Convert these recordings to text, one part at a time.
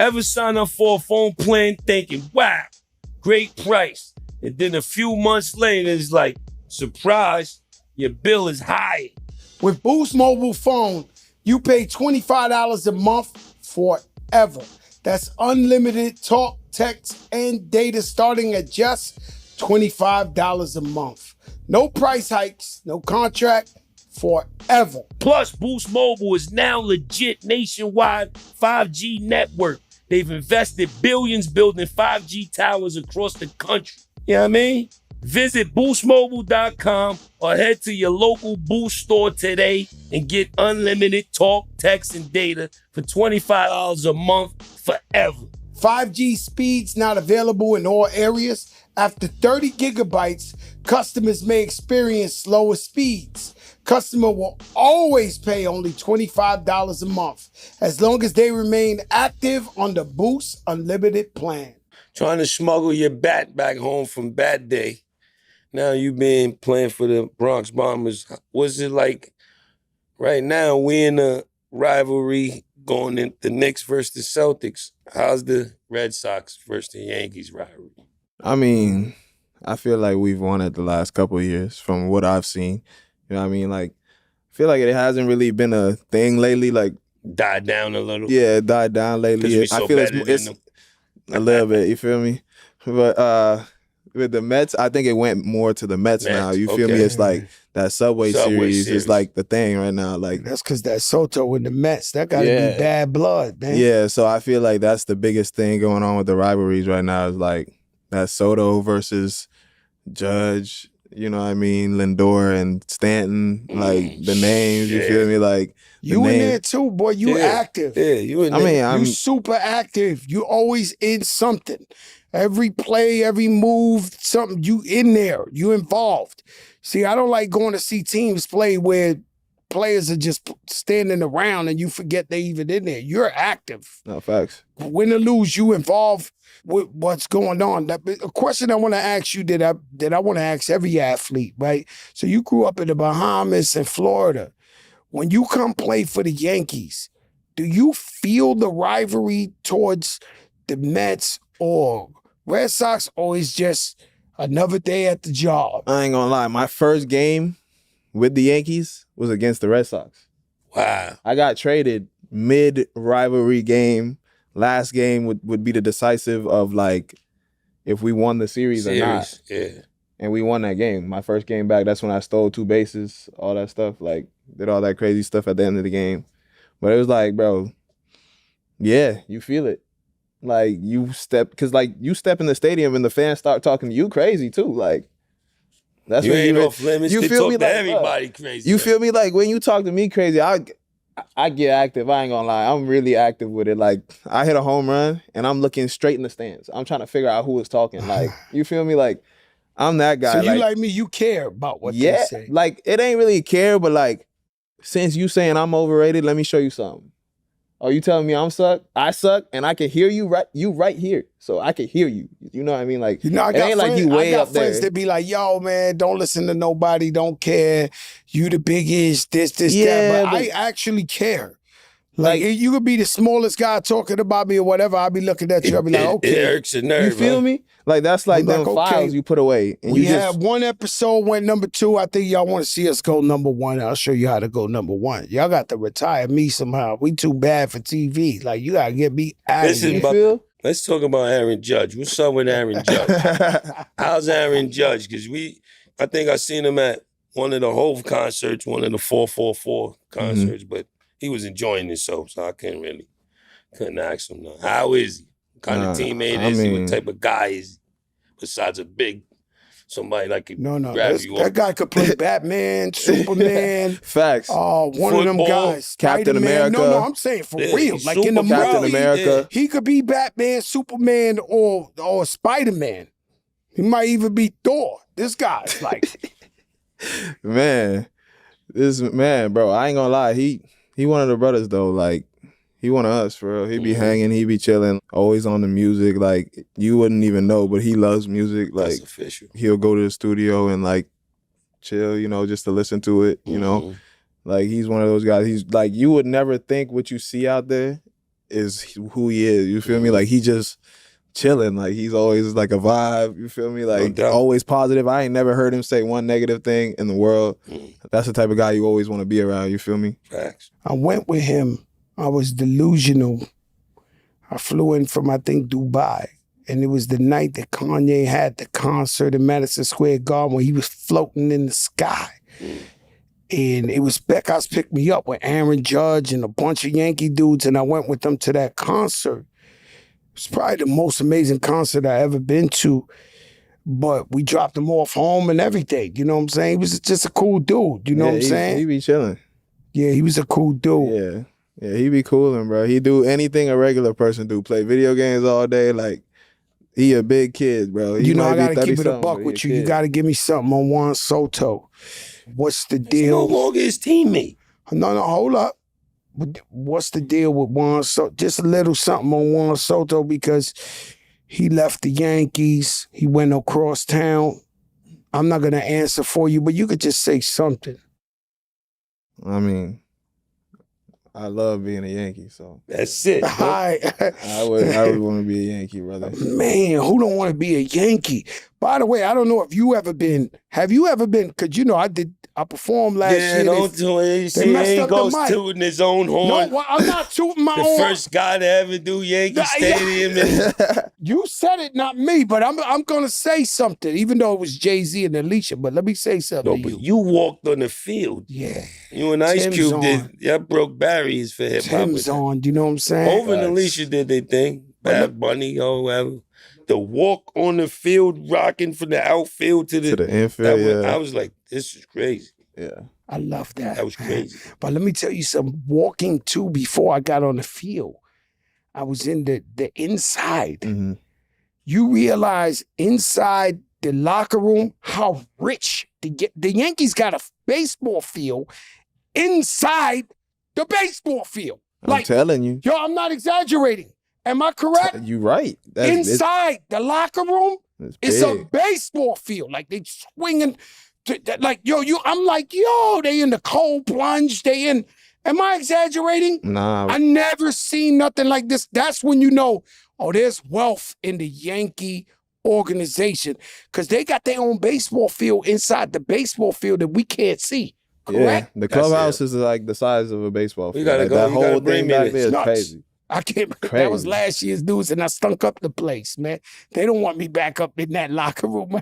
Ever sign up for a phone plan thinking, wow, great price. And then a few months later, it's like, surprise, your bill is higher. With Boost Mobile Phone, you pay $25 a month forever. That's unlimited talk, text, and data starting at just $25 a month. No price hikes, no contract, forever. Plus, Boost Mobile is now legit nationwide 5G network. They've invested billions building 5G towers across the country. You know what I mean? Visit boostmobile.com or head to your local Boost store today and get unlimited talk, text, and data for $25 a month forever. 5G speeds not available in all areas. After 30 gigabytes, customers may experience slower speeds. Customer will always pay only $25 a month as long as they remain active on the Boost Unlimited plan. Trying to smuggle your bat back home from Bat Day. Now you been playing for the Bronx Bombers. What's it like right now? We in a rivalry going in the Knicks versus the Celtics. How's the Red Sox versus the Yankees rivalry? I mean, I feel like we've won it the last couple of years from what I've seen. You know what I mean? Like, I feel like it hasn't really been a thing lately. Like, died down a little. Yeah, it died down lately. I feel it's a little bit. You feel me? But with the Mets, I think it went more to the Mets now. You feel me? It's like that Subway series is like the thing right now. Like that's because that Soto in the Mets, that gotta be bad blood, man. Yeah, so I feel like that's the biggest thing going on with the rivalries right now is like that Soto versus Judge. You know what I mean? Lindor and Stanton, like the names. You feel me? Like you in there too, boy. You active. Yeah, you in there. You super active. You always in something. Every play, every move, something, you in there. You involved. See, I don't like going to see teams play where players are just standing around and you forget they even in there. You're active. No, facts. Win or lose, you involved with what's going on. A question I want to ask you that I want to ask every athlete, right? So you grew up in the Bahamas and Florida. When you come play for the Yankees, do you feel the rivalry towards the Mets or Red Sox, or is just another day at the job? I ain't gonna lie. My first game with the Yankees was against the Red Sox. Wow. I got traded mid-rivalry game. Last game would be the decisive of like if we won the series or not. Yeah. And we won that game. My first game back, that's when I stole 2 bases, all that stuff, like did all that crazy stuff at the end of the game. But it was like, bro, yeah, you feel it. Like you step in the stadium and the fans start talking to you crazy too. Like that's you when ain't off limits. You they feel talk me to like everybody crazy. You feel me? Like when you talk to me crazy, I get active. I ain't gonna lie. I'm really active with it. Like I hit a home run and I'm looking straight in the stands. I'm trying to figure out who is talking. Like you feel me? Like I'm that guy. So you like me, you care about what they say. Like it ain't really care, but like since you saying I'm overrated, let me show you something. Oh, you telling me I suck, and I can hear you right here. So I can hear you. You know what I mean? Like, I got it ain't like you way up there. I got friends that be like, yo, man, don't listen to nobody, don't care. You the biggest, this, that. But I actually care. Like you could be the smallest guy talking about me or whatever. I'll be looking at you. I'll be like, okay. It irks a nerve. You feel me? Like that's like them files you put away. And we had one episode went number 2. I think y'all want to see us go number 1. I'll show you how to go number 1. Y'all got to retire me somehow. We too bad for TV. Like you gotta get me out of here. Let's talk about Aaron Judge. What's up with Aaron Judge? How's Aaron Judge? Because I think I seen him at one of the Hove concerts, one of the 444 concerts, but he was enjoying himself, so I couldn't ask him. No. How is he? What kind of teammate is he? What type of guy is he? Besides a big somebody like you. Grab you that guy could play Batman, Superman. Facts. One of them guys. Captain America. No, I'm saying for real. Like in the Captain movie, America. He could be Batman, Superman, or Spider-Man. He might even be Thor. This guy's like man, bro, I ain't gonna lie. He one of the brothers though. Like he one of us for real. He be hanging, he be chilling, always on the music. Like you wouldn't even know, but he loves music. Like that's official. He'll go to the studio and like chill, just to listen to it. Like he's one of those guys. He's like you would never think what you see out there is who he is. You feel me? Like he just chilling. Like he's always like a vibe. You feel me? Like always positive. I ain't never heard him say one negative thing in the world. That's the type of guy you always want to be around. You feel me? Facts. I went with him. I was delusional. I flew in from, I think, Dubai. And it was the night that Kanye had the concert in Madison Square Garden where he was floating in the sky. And it was Beckhouse picked me up with Aaron Judge and a bunch of Yankee dudes, and I went with them to that concert. It was probably the most amazing concert I ever been to. But we dropped him off home and everything. You know what I'm saying? He was just a cool dude. You know what I'm saying? He be chilling. Yeah, he was a cool dude. Yeah, he be coolin', bro. He do anything a regular person do. Play video games all day. Like, he a big kid, bro. He you know, I might gotta be keep it a buck with you. You gotta give me something on Juan Soto. What's the deal? He's no longer his teammate. No, hold up. What's the deal with Juan Soto? Just a little something on Juan Soto because he left the Yankees. He went across town. I'm not gonna answer for you, but you could just say something. I mean, I love being a Yankee, so that's it. I would want to be a Yankee, brother. Man, who don't want to be a Yankee? By the way, I don't know if you ever been. Have you ever been? Because you know, I performed last year. Don't do it. He ain't goes tooting his own horn. No, well, I'm not tooting my the first guy to ever do Yankee Stadium. You said it, not me, but I'm gonna say something, even though it was Jay-Z and Alicia. But let me say something. No, but you walked on the field. Yeah. You and Ice Cube did. That broke barriers for hip hop. Tim's on. You know what I'm saying? Over and Alicia did their thing. Bad Bunny, whatever. The walk on the field, rocking from the outfield to the infield. I was like, this is crazy. Yeah. I love that. That was crazy. But let me tell you something. Walking too before I got on the field, I was in the inside. Mm-hmm. You realize inside the locker room how rich the Yankees got a baseball field inside the baseball field. I'm telling you. Yo, I'm not exaggerating. Am I correct? You're right. Inside the locker room, it's a baseball field. Like they swinging, like I'm like, they in the cold plunge. They in. Am I exaggerating? Nah. I never seen nothing like this. That's when you know, there's wealth in the Yankee organization because they got their own baseball field inside the baseball field that we can't see. Correct? Yeah, the clubhouse is like the size of a baseball field. We gotta like, go. That whole thing back there is crazy. I can't. That was last year's news, and I stunk up the place, man. They don't want me back up in that locker room.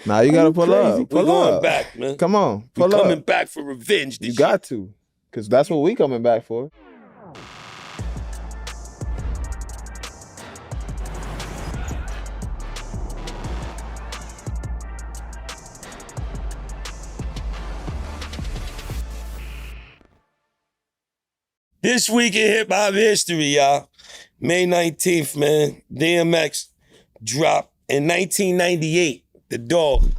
Nah, you gotta pull up. We're going back, man. Come on, pull We're up. coming back for revenge. You got to, because that's what we coming back for. This week in hip hop history, y'all. May 19th, man. DMX dropped in 1998. The Dog.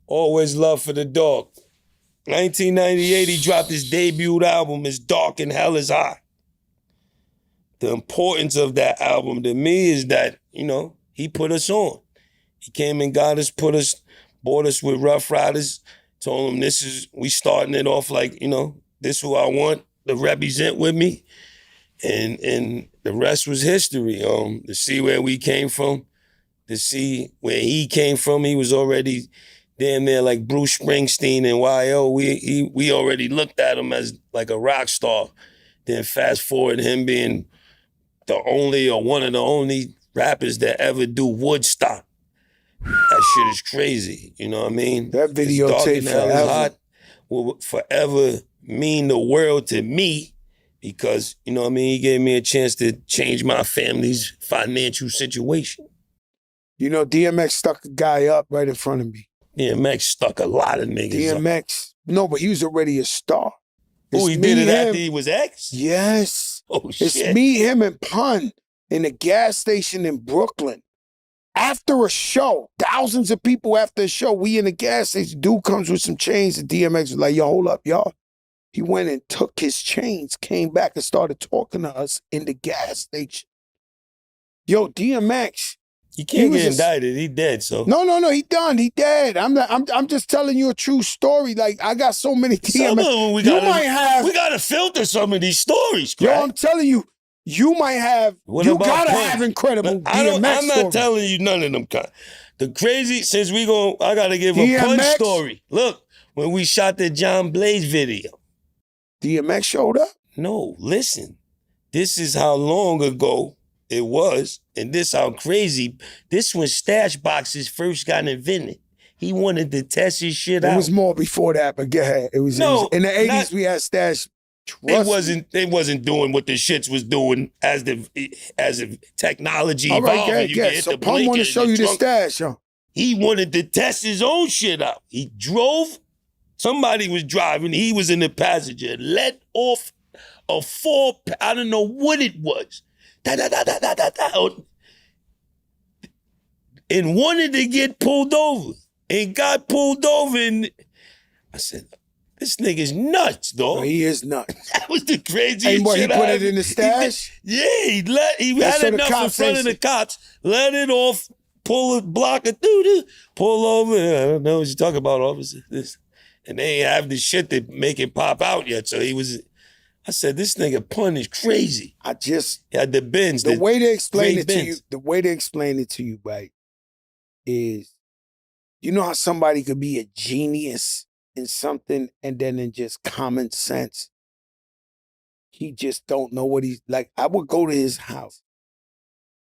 Always love for the Dog. 1998, he dropped his debut album, It's Dark and Hell is High. The importance of that album to me is that, he put us on. He came and got us, bought us with Rough Riders, told them we starting it off like, this who I want to represent with me. And the rest was history. To see where we came from, to see where he came from, he was already damn near like Bruce Springsteen and Y.O. We already looked at him as like a rock star. Then fast forward him being the only or one of the only rappers that ever do Woodstock. That shit is crazy. You know what I mean? That videotape forever will forever mean the world to me because, he gave me a chance to change my family's financial situation. DMX stuck a guy up right in front of me. DMX stuck a lot of niggas DMX, no, but he was already a star. Oh, he did it after he was X? Yes. Oh, shit. It's me, him, and Pun in a gas station in Brooklyn. After a show, thousands of people after a show, we in the gas station. Dude comes with some chains, and DMX was like, yo, hold up, y'all. He went and took his chains, came back and started talking to us in the gas station. Yo, DMX He can't was get a- indicted. He dead, so. No, he done. He dead. I'm just telling you a true story. Like, I got so many Some of DMX. them we gotta filter some of these stories, Yo, Crack. I'm telling you, you might have, What you about gotta Pun? have incredible DMX I'm not stories. telling you none of them. The crazy, since I gotta give a Pun DMX? story. Look, when we shot the John Blaze video. DMX showed up? No, listen. This is how long ago it was, and this how crazy. This when stash boxes first got invented. He wanted to test his shit out. It was more before that, but go ahead. It was in the 80s we had stash. They wasn't doing what the shits was doing as the technology All right, evolved. go ahead. So Pun want to show you the stash, huh? He wanted to test his own shit out. He drove. Somebody was driving. He was in the passenger. Let off a I don't know what it was. And wanted to get pulled over. And got pulled over. And I said, this nigga's nuts, dog. Oh, he is nuts. That was the craziest And what, he shit. put it in the stash? He had enough in front of the cops. Let it off. Pull a block of pull over. I don't know what you're talking about, officer. And they ain't have the shit that make it pop out yet. So I said, this nigga Pun is crazy. He had the Benz. The way they explain it to you, right, is, you know how somebody could be a genius in something and then in just common sense, he just don't know what he's like. I would go to his house,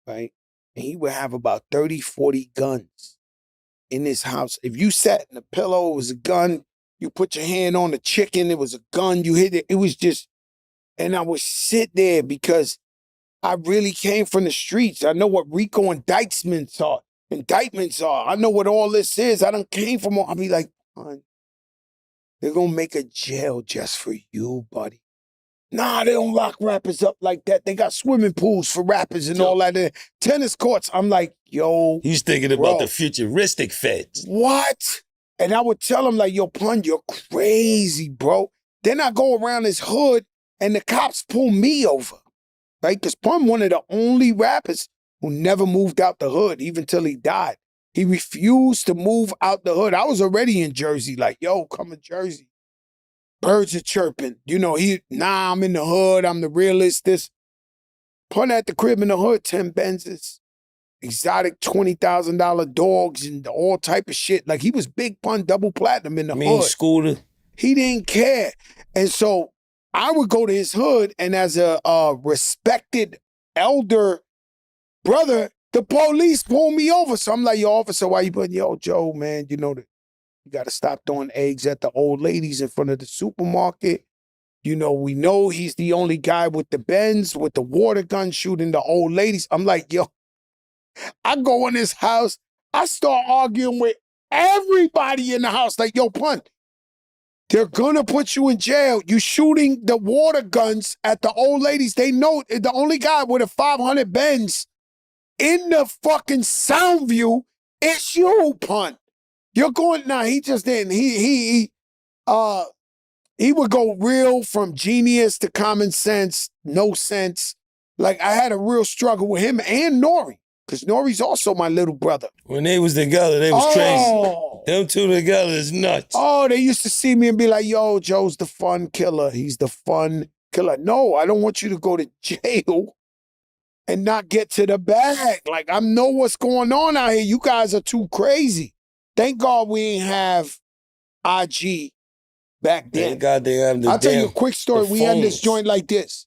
right? And he would have about 30, 40 guns in his house. If you sat in the pillow, it was a gun. You put your hand on the chicken, it was a gun. You hit it, it was just, and I would sit there because I really came from the streets. I know what RICO indictments are. I know what all this is. I done came from all, I'll be like, they're gonna make a jail just for you, buddy. Nah, they don't lock rappers up like that. They got swimming pools for rappers and all that. Tennis courts. I'm like, yo. He's thinking about the futuristic feds. What? And I would tell him, like, yo, Pun, you're crazy, bro. Then I go around his hood and the cops pull me over, right? Because Pun, one of the only rappers who never moved out the hood, even till he died. He refused to move out the hood. I was already in Jersey, like, yo, come to Jersey. Birds are chirping. You know, I'm in the hood. I'm the realist. This Pun at the crib in the hood, 10 Benzes, exotic $20,000 dogs and all type of shit. Like, he was Big Pun, double platinum in the hood. Scooter. He didn't care. And so I would go to his hood, and as a respected elder brother, the police pulled me over. So I'm like, yo, officer, why you putting, yo, Joe, man, you know that. You got to stop throwing eggs at the old ladies in front of the supermarket. You know, we know he's the only guy with the Benz, with the water gun shooting the old ladies. I'm like, yo, I go in his house. I start arguing with everybody in the house. Like, yo, Pun, they're going to put you in jail. You shooting the water guns at the old ladies. They know the only guy with a 500 Benz in the fucking sound view is you, Pun. You're going, he just didn't. He would go real from genius to common sense, no sense. Like, I had a real struggle with him and Nori, because Nori's also my little brother. When they was together, they was crazy. Them two together is nuts. Oh, they used to see me and be like, yo, Joe's the fun killer. He's the fun killer. No, I don't want you to go to jail and not get to the bag. Like, I know what's going on out here. You guys are too crazy. Thank God we ain't have IG back then. Thank God they have the I'll tell you a quick story. We had this joint like this.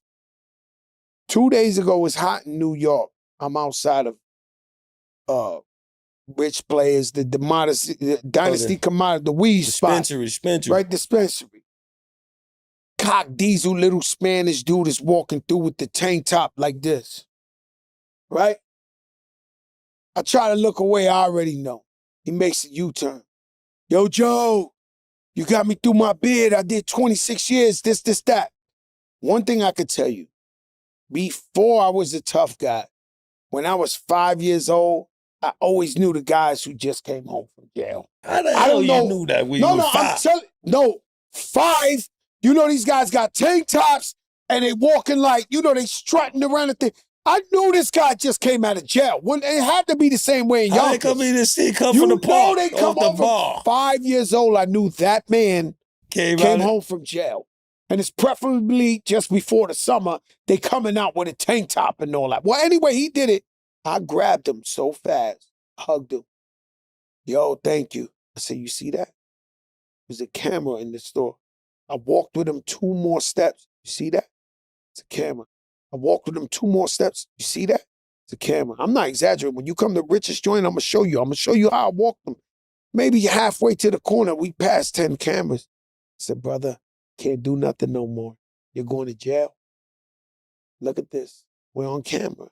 2 days ago, it was hot in New York. I'm outside of Rich Players, the Dynasty Commodity, the weed spot. Dispensary. Right, dispensary. Cock diesel little Spanish dude is walking through with the tank top like this. Right? I try to look away, I already know. He makes a U-turn. Yo, Joe, you got me through my bid. I did 26 years, this, that. One thing I could tell you, before I was a tough guy, when I was 5 years old, I always knew the guys who just came home from jail. How the hell you knew that when you were 5? I'm 5. You know these guys got tank tops and they walking like, you know, they strutting around the thing. I knew this guy just came out of jail. When it had to be the same way in How Yonkers. they come in this thing, come from the park, they come off the over bar. 5 years old. I knew that man Came home from jail. And it's preferably just before the summer, they coming out with a tank top and all that. Well, anyway, he did it. I grabbed him so fast, hugged him. Yo, thank you. I said, you see that? There's a camera in the store. I walked with him 2 more steps. You see that? It's a camera. I walked with him 2 more steps. You see that? It's a camera. I'm not exaggerating. When you come to Richest Joint, I'm going to show you. I'm going to show you how I walked him. Maybe halfway to the corner, we passed 10 cameras. I said, brother, can't do nothing no more. You're going to jail. Look at this. We're on camera.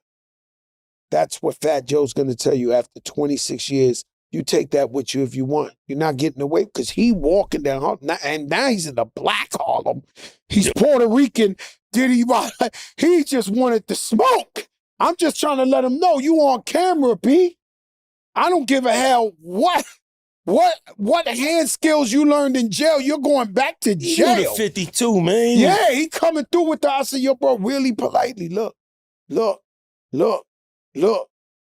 That's what Fat Joe's going to tell you after 26 years. You take that with you if you want. You're not getting away because he walking down Harlem. And now he's in the black Harlem. He's Puerto Rican. He just wanted to smoke. I'm just trying to let him know you on camera, P. I don't give a hell what hand skills you learned in jail. You're going back to jail. He 52, man. Yeah, he coming through with the, I said, yo, bro, really politely, look.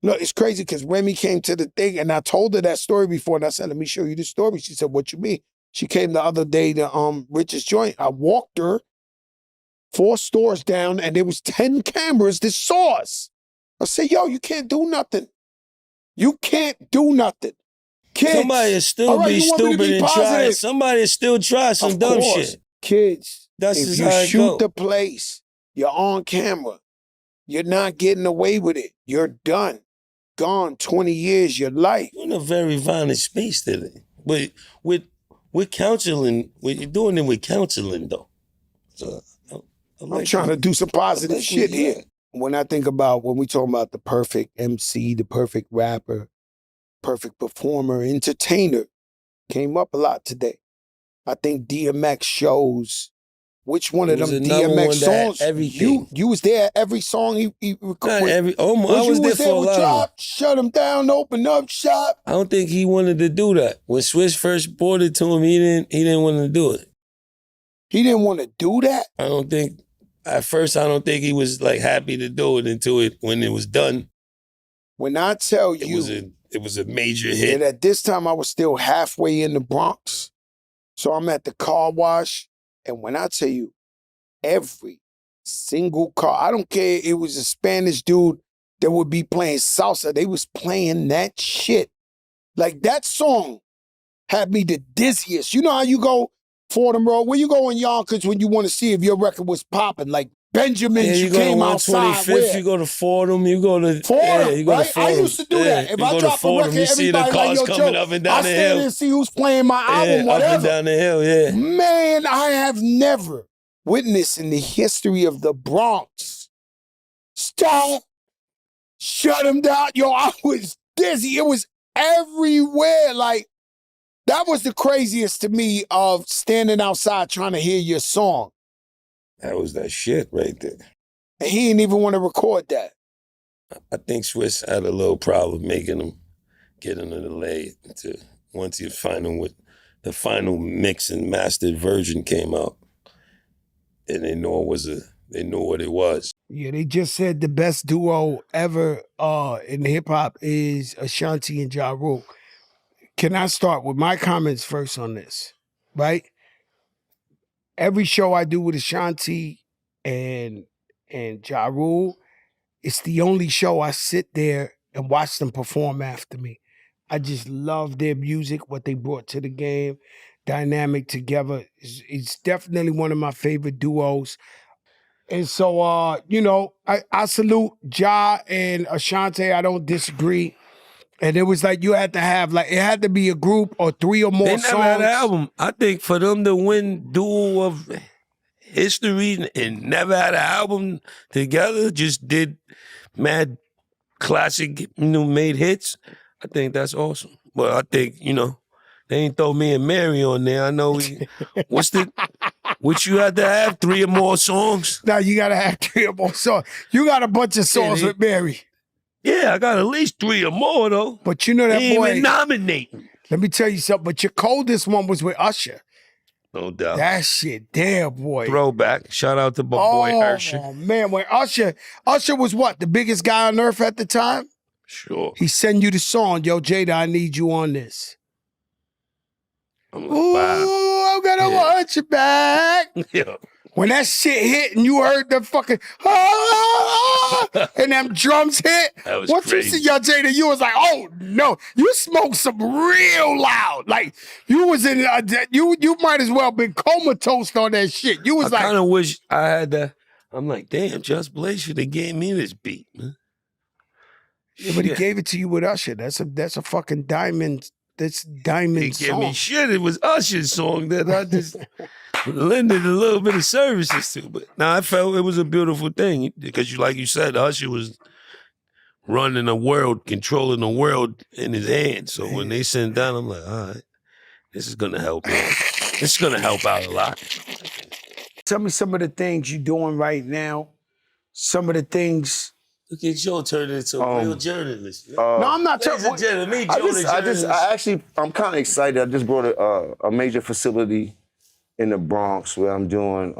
It's crazy because Remy came to the thing and I told her that story before and I said, let me show you the story. She said, what you mean? She came the other day to Richest Joint. I walked her 4 stores down and there was 10 cameras that saw us. I said, yo, you can't do nothing. You can't do nothing. Kids. Somebody will still be stupid and try. Somebody will still try some dumb shit. Kids, That's if just you how it shoot go. the place, you're on camera. You're not getting away with it. You're done. Gone 20 years, your life. You're in a very violent space today. But with counseling, you're doing it with counseling, though. So I'm trying to do some positive shit here. When I think about, when we talk about the perfect MC, the perfect rapper, perfect performer, entertainer, came up a lot today. I think DMX shows which one of them DMX songs. Everything. You was there at every song he recorded. Not every. I was there for a lot of them. Shut him down, open up shop. I don't think he wanted to do that. When Swiss first brought it to him, he didn't want to do it. He didn't want to do that? I don't think. At first, I don't think he was like happy to do it until when it was done. When I tell you, it was a major hit. And at this time, I was still halfway in the Bronx. So I'm at the car wash. And when I tell you, every single car, I don't care, it was a Spanish dude that would be playing salsa. They was playing that shit. Like that song had me the dizziest. You know how you go Fordham Road? Where you go in Yonkers when you want to see if your record was popping? Like Benjamin's, you came go to outside. 125th, you go to Fordham, you go to Fordham, you go right? to Fordham. I used to do that. If I drop a record, you see the everybody cars like, yo, coming Joe, up and down the I hill. stand and see who's playing my album, whatever. Up and down the hill, yeah. Man, I have never witnessed in the history of the Bronx. Stop. Shut him down. Yo, I was dizzy. It was everywhere. Like, that was the craziest to me of standing outside trying to hear your song. That was that shit right there. And he didn't even want to record that. I think Swiss had a little problem making him get in the delay to once the final mix and mastered version came out. And they knew what it was. Yeah, they just said the best duo ever in hip hop is Ashanti and Ja Rule. Can I start with my comments first on this? Right? Every show I do with Ashanti and Ja Rule, it's the only show I sit there and watch them perform after me. I just love their music, what they brought to the game, dynamic together. It's definitely one of my favorite duos. And so, I salute Ja and Ashanti. I don't disagree. And it was like you had to have, like, it had to be a group or 3 or more songs. They never had an album. I think for them to win duo of history and never had an album together, just did mad classic, made hits. I think that's awesome. But I think, they ain't throw me and Mary on there. I know what you had to have 3 or more songs? Now you gotta have 3 or more songs. You got a bunch of songs with Mary. Yeah, I got at least 3 or more though. But you know that they boy. Ain't even nominating. Let me tell you something. But your coldest one was with Usher. No doubt. That shit, damn boy. Throwback. Shout out to my boy Usher. Oh man, when Usher was what, the biggest guy on earth at the time? Sure. He sent you the song, yo, Jada, I need you on this. I'm like, wow. Ooh, I'm gonna want you back. Yeah. When that shit hit and you heard the fucking and them drums hit, That was once crazy. you see your Jada, you was like, oh no, you smoked some real loud. Like you was in, you might as well been comatose on that shit. You was I like, kind of wish I had that. I'm like, damn, Just Blaze should have gave me this beat, man. yeah, but he gave it to you with Usher. That's a fucking diamond. That's diamond He gave song. me shit. It was Usher's song that I just lended a little bit of services to. But now I felt it was a beautiful thing because, like you said, Usher was running the world, controlling the world in his hands. So when they sent down, I'm like, all right, this is gonna help out. This is gonna help out a lot. Tell me some of the things you're doing right now. Some of the things. Look at Joe turning into a real journalist. No, I'm not Ladies and talking. gentlemen, Joe the journalist. I'm kind of excited. I just brought a major facility in the Bronx where I'm doing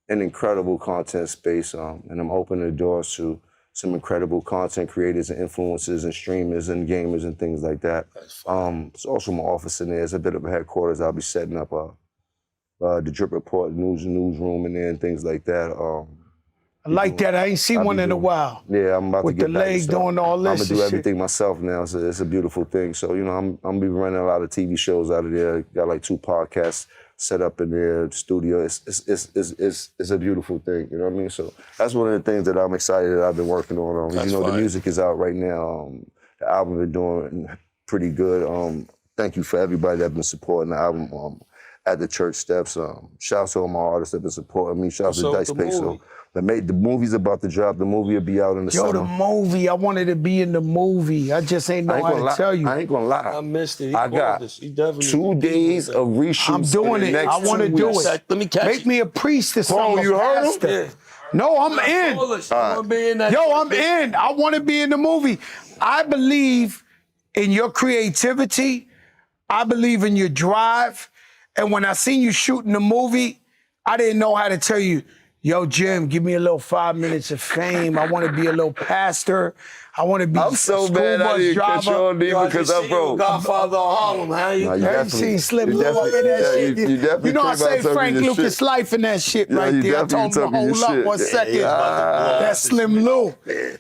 an incredible content space, and I'm opening the doors to some incredible content creators and influencers and streamers and gamers and things like that. It's also my office in there. It's a bit of a headquarters. I'll be setting up the Drip Report newsroom in there and things like that. I like that. I ain't seen one in a while. Yeah, I'm about With to get the back leg to stuff. doing all this I'm gonna do and everything myself now. So it's a beautiful thing. So I'm gonna be running a lot of TV shows out of there. Got like 2 podcasts set up in there. Studio. It's a beautiful thing. You know what I mean? So that's one of the things that I'm excited that I've been working on. The music is out right now. The album been doing pretty good. Thank you for everybody that's been supporting the album at the church steps. Shout out to all my artists that been supporting me. Shout out to Dice Peso. The movie's about to drop. The movie will be out in the summer. The movie. I wanted to be in the movie. I just ain't know how to tell you. I ain't gonna lie. I missed it. I got 2 days of reshoots. I'm doing it. I want to do it. Let me catch Make it. me a priest or something. you heard him? Yeah. No, I'm in. I wanna be in that. Yo, I'm in. I want to be in the movie. I believe in your creativity. I believe in your drive. And when I seen you shooting the movie, I didn't know how to tell you, yo, Jim, give me a little 5 minutes of fame. I want to be a little pastor. I want to be I'm so mad I didn't catch you on there because I'm broke. Godfather of Harlem, how you? No, you Have you definitely- seen Slim you Lou up in that definitely- shit? you definitely You know I came out say talking Frank your Lucas shit. life in that shit Yeah, right you there. I definitely told him to talking your hold up shit. 1 second. Yeah. That's Slim Lou.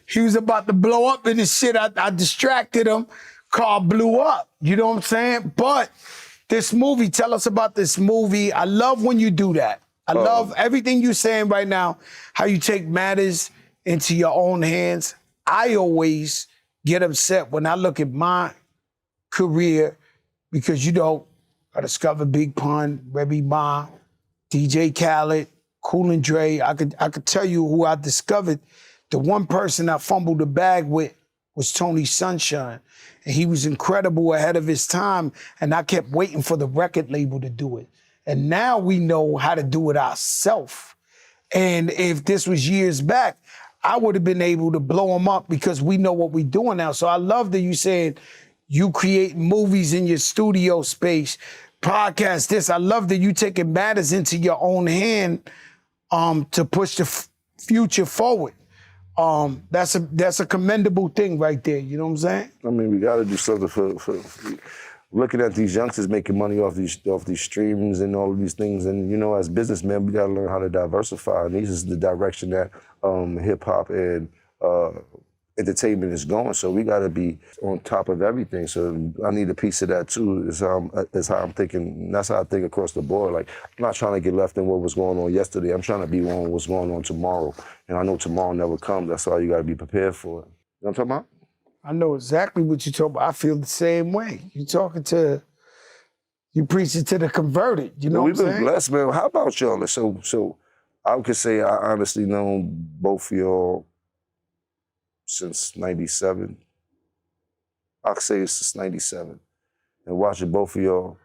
He was about to blow up in his shit. I distracted him. Car blew up. You know what I'm saying? But this movie, tell us about this movie. I love when you do that. I love everything you're saying right now, how you take matters into your own hands. I always get upset when I look at my career because, I discovered Big Pun, Remy Ma, DJ Khaled, Kool and Dre. I could tell you who I discovered. The one person I fumbled the bag with was Tony Sunshine. And he was incredible ahead of his time. And I kept waiting for the record label to do it. And now we know how to do it ourselves. And if this was years back, I would have been able to blow them up because we know what we're doing now. So I love that you said you create movies in your studio space, podcast this. I love that you taking matters into your own hand to push the future forward. That's a commendable thing right there. You know what I'm saying? I mean, we got to do something for looking at these youngsters making money off these streams and all of these things. And, as businessmen, we got to learn how to diversify. And this is the direction that hip hop and entertainment is going. So we got to be on top of everything. So I need a piece of that too. Is how I'm thinking. That's how I think across the board. Like, I'm not trying to get left in what was going on yesterday. I'm trying to be on what's going on tomorrow. And I know tomorrow never comes. That's all you got to be prepared for. You know what I'm talking about? I know exactly what you're talking about. I feel the same way. You preaching to the converted. You know We've what I'm been saying? blessed, man. How about y'all? So I could say I honestly known both of y'all since 97. I could say it's since 97. And watching both of y'all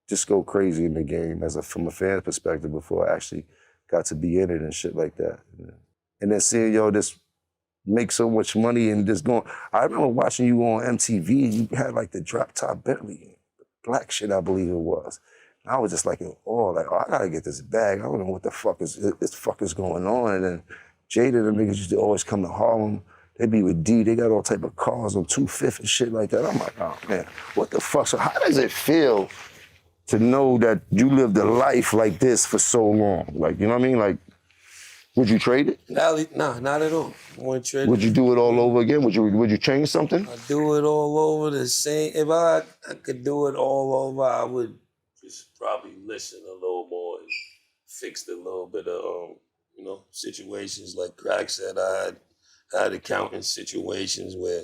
just go crazy in the game from a fan perspective before I actually got to be in it and shit like that. And then seeing y'all just make so much money and just going. I remember watching you on MTV and you had like the drop top Bentley, black shit, I believe it was. I was just like, oh, I gotta get this bag. I don't know what the fuck is going on. And then Jada, the niggas used to always come to Harlem. They be with D, they got all type of cars on 2/5 and shit like that. I'm like, oh man, what the fuck? So how does it feel to know that you lived a life like this for so long? Like, you know what I mean? Like, would you trade it? Nah, not at all. I wouldn't trade it. Would you do it all over again? Would you change something? I'd do it all over the same. If I could do it all over, I would just probably listen a little more and fix a little bit of, situations. Like Crack said, I had accounting situations where,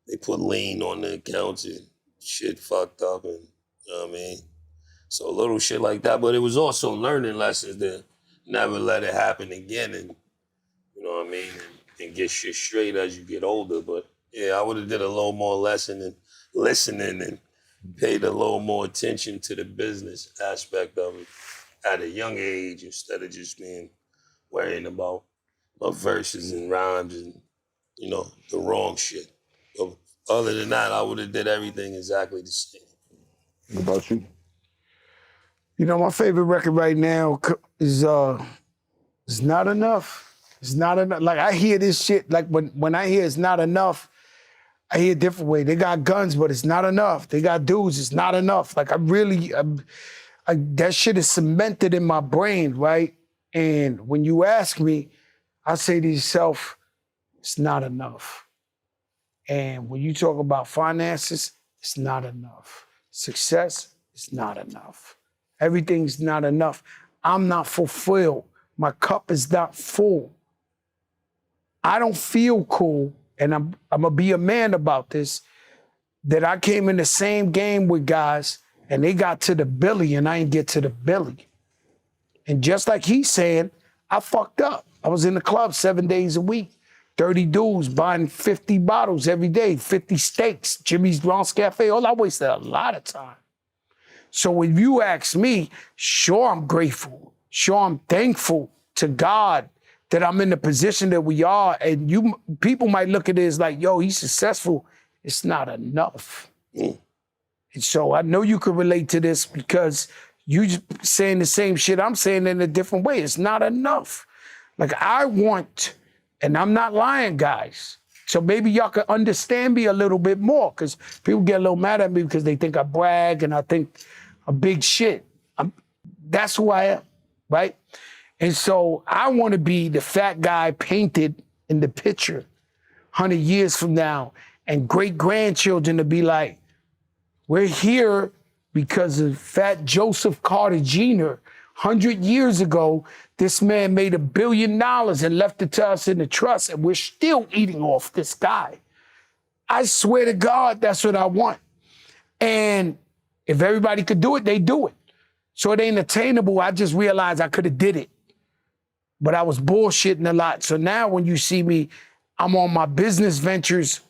they put lien on the accounts and shit fucked up, and you know what I mean? So a little shit like that. But it was also learning lessons to never let it happen again, and you know what I mean, and get shit straight as you get older. But yeah, I would have did a little more lesson and listening and paid a little more attention to the business aspect of it at a young age instead of just being worrying about verses and rhymes and, the wrong shit. But other than that, I would have did everything exactly the same. What about you? My favorite record right now is It's Not Enough. It's not enough. Like, I hear this shit, like when I hear It's Not Enough, I hear a different way. They got guns, but it's not enough. They got dudes, it's not enough. Like, that shit is cemented in my brain, right? And when you ask me, I say to yourself, it's not enough. And when you talk about finances, it's not enough. Success, it's not enough. Everything's not enough. I'm not fulfilled. My cup is not full. I don't feel cool, and I'm gonna be a man about this, that I came in the same game with guys and they got to the Billy and I ain't get to the Billy. And just like he's saying, I fucked up. I was in the club 7 days a week, 30 dudes buying 50 bottles every day, 50 steaks, Jimmy's Bronx Cafe. I wasted a lot of time. So if you ask me, sure, I'm grateful. Sure, I'm thankful to God that I'm in the position that we are. And people might look at it as like, yo, he's successful. It's not enough. And so I know you can relate to this because you just saying the same shit I'm saying in a different way. It's not enough. Like, I want, and I'm not lying, guys. So maybe y'all can understand me a little bit more, because people get a little mad at me because they think I brag and I think I'm big shit. That's who I am, right? And so I want to be the fat guy painted in the picture 100 years from now, and great-grandchildren to be like, we're here because of Fat Joseph Carter Jr. 100 years ago, this man made $1 billion and left it to us in the trust, and we're still eating off this guy. I swear to God, that's what I want. And if everybody could do it, they do it. So it ain't attainable. I just realized I could have did it, but I was bullshitting a lot. So now when you see me, I'm on my business ventures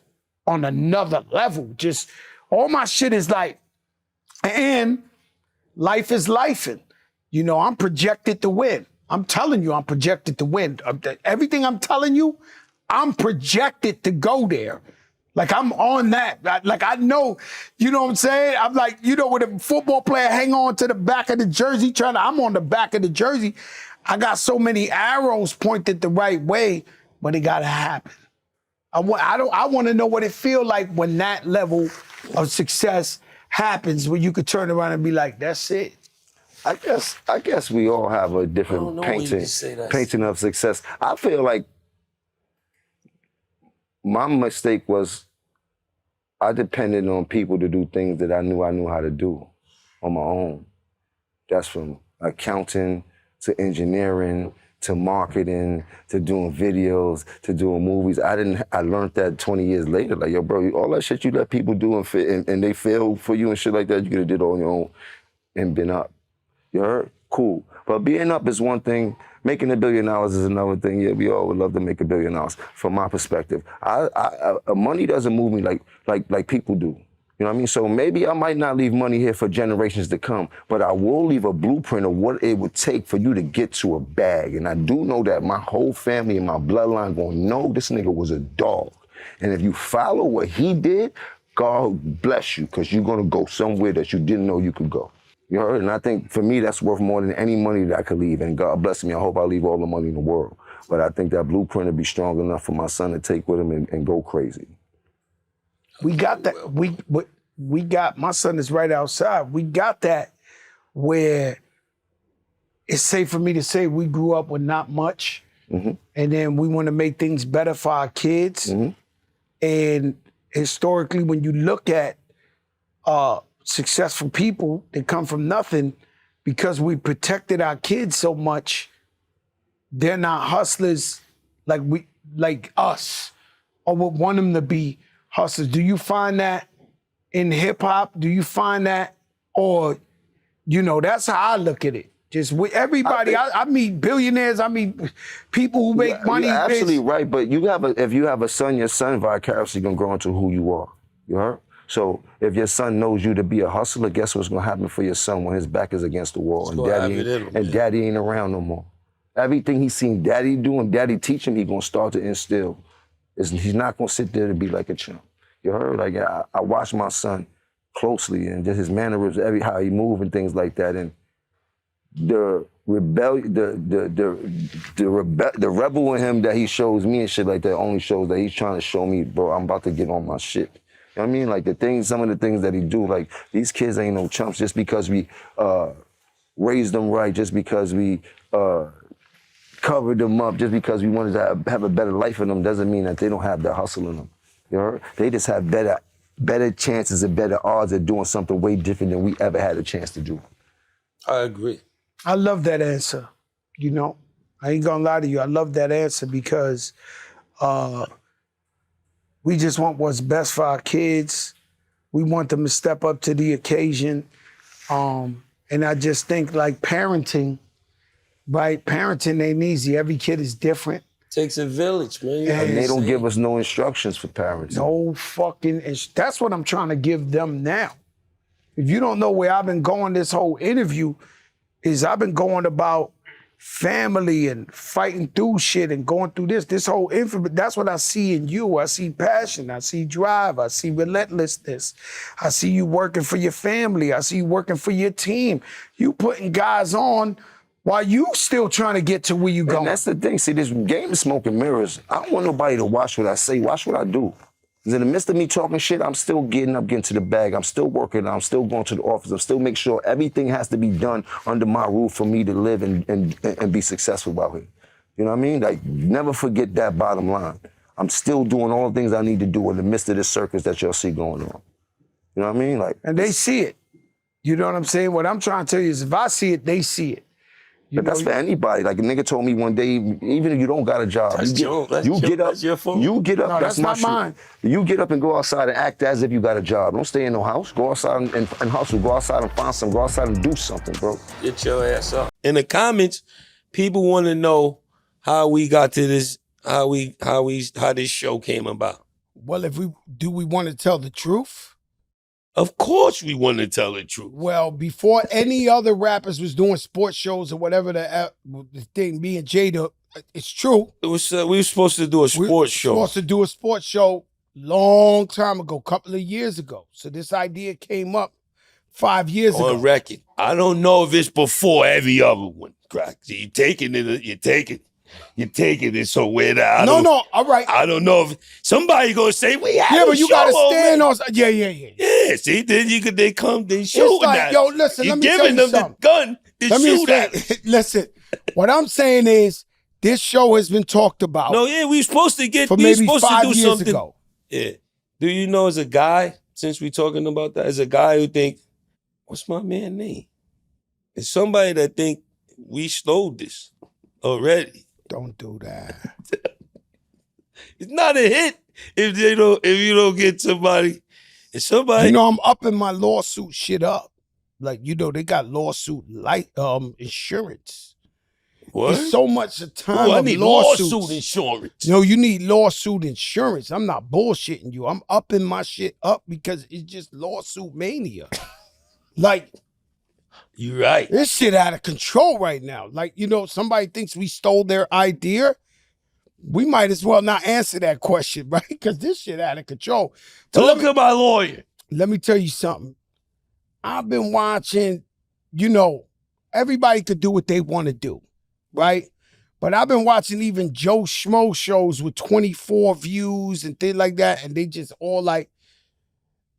on another level. Just all my shit is like, and life is lifing. I'm projected to win. I'm telling you, I'm projected to win. Everything I'm telling you, I'm projected to go there. Like, I'm on that. Like, I know, you know what I'm saying? I'm like, when a football player hang on to the back of the jersey, I'm on the back of the jersey. I got so many arrows pointed the right way, but it gotta happen. I want to know what it feels like when that level of success happens, where you could turn around and be like, that's it. I guess we all have a different painting of success. I feel like my mistake was I depended on people to do things that I knew how to do on my own. That's from accounting to engineering to marketing to doing videos to doing movies. I learned that 20 years later. Like, yo, bro, all that shit you let people do and they fail for you and shit like that, you could have did it on your own and been up. You heard? Cool. But being up is one thing. Making $1 billion is another thing. Yeah, we all would love to make $1 billion. From my perspective, money doesn't move me like people do. You know what I mean? So maybe I might not leave money here for generations to come, but I will leave a blueprint of what it would take for you to get to a bag. And I do know that my whole family and my bloodline gonna know this nigga was a dog. And if you follow what he did, God bless you, because you're gonna go somewhere that you didn't know you could go. You heard? And I think for me, that's worth more than any money that I could leave. And God bless me, I hope I leave all the money in the world. But I think that blueprint would be strong enough for my son to take with him and go crazy. We got that. We got, my son is right outside. We got that where it's safe for me to say we grew up with not much. Mm-hmm. And then we want to make things better for our kids. Mm-hmm. And historically, when you look at successful people that come from nothing, because we protected our kids so much, they're not hustlers like us, or would want them to be hustlers. Do you find that in hip hop? Do you find that, or that's how I look at it. Just with everybody, I meet billionaires. I meet people who make money. You're absolutely right, but if you have a son, your son vicariously gonna grow into who you are. You heard? So if your son knows you to be a hustler, guess what's gonna happen for your son when his back is against the wall and daddy ain't around no more. Everything he's seen daddy do and daddy teach him, he's gonna start to instill. He's not gonna sit there to be like a chump. You heard? Like I watch my son closely and just his mannerisms, how he move and things like that. And the rebellion, the rebel in him that he shows me and shit like that only shows that he's trying to show me, bro, I'm about to get on my shit. You know what I mean? Like some of the things that he do, like these kids ain't no chumps just because we raised them right, just because we covered them up, just because we wanted to have a better life in them doesn't mean that they don't have that hustle in them. You know? They just have better chances and better odds of doing something way different than we ever had a chance to do. I agree. I love that answer. I ain't gonna lie to you. I love that answer because we just want what's best for our kids. We want them to step up to the occasion. And I just think like parenting, right? Parenting ain't easy. Every kid is different. Takes a village, man. And they don't give us no instructions for parenting. No fucking, that's what I'm trying to give them now. If you don't know where I've been going this whole interview, is I've been going about family and fighting through shit and going through this whole that's what I see in you. I see passion, I see drive, I see relentlessness. I see you working for your family, I see you working for your team. You putting guys on while you still trying to get to where you going. And that's the thing, see, this game is smoke and mirrors. I don't want nobody to watch what I say, watch what I do. Because in the midst of me talking shit, I'm still getting to the bag. I'm still working. I'm still going to the office. I'm still making sure everything has to be done under my roof for me to live and be successful out here. You know what I mean? Like, never forget that bottom line. I'm still doing all the things I need to do in the midst of this circus that y'all see going on. You know what I mean? Like, and they see it. You know what I'm saying? What I'm trying to tell you is if I see it, they see it. But that's for anybody. Like a nigga told me one day, even if you don't got a job, you get up. No, that's not mine. You get up and go outside and act as if you got a job. Don't stay in no house. Go outside and hustle. Go outside and find something. Go outside and do something, bro. Get your ass up. In the comments, people want to know how we got to this, how this show came about. Well, do we want to tell the truth? Of course we want to tell the truth. Well, before any other rappers was doing sports shows or whatever the thing, me and Jada, it's true. It was we were supposed to do a sports show. We were supposed to do a sports show long time ago, couple of years ago. So this idea came up 5 years ago. On record. I don't know if it's before every other one. Crack. So you're taking it somewhere that all right. I don't know if somebody gonna say we have but you gotta stand on. Yeah. Yeah, see, then they come, they shooting like, at yo, listen, you're let me tell giving you them something. the gun to shoot at us. Listen, what I'm saying is this show has been talked about. No, yeah, we supposed to get for we maybe supposed 5 to do years something. ago. Yeah. Do you know as a guy, since we talking about that, as a guy who think, what's my man name? It's somebody that think we stole this already. Don't do that. It's not a hit if you don't get somebody. If somebody, I'm upping my lawsuit shit up. Like, they got lawsuit insurance. what? It's so much a time Ooh, I of need lawsuits. lawsuit insurance. No, you need lawsuit insurance. I'm not bullshitting you. I'm upping my shit up because it's just lawsuit mania. Like, You're right. this shit out of control right now. Like, somebody thinks we stole their idea. We might as well not answer that question, right? Because this shit out of control. Talk to my lawyer. Let me tell you something. I've been watching you know, everybody could do what they want to do, right? But I've been watching even Joe Schmo shows with 24 views and things like that, and they just all like,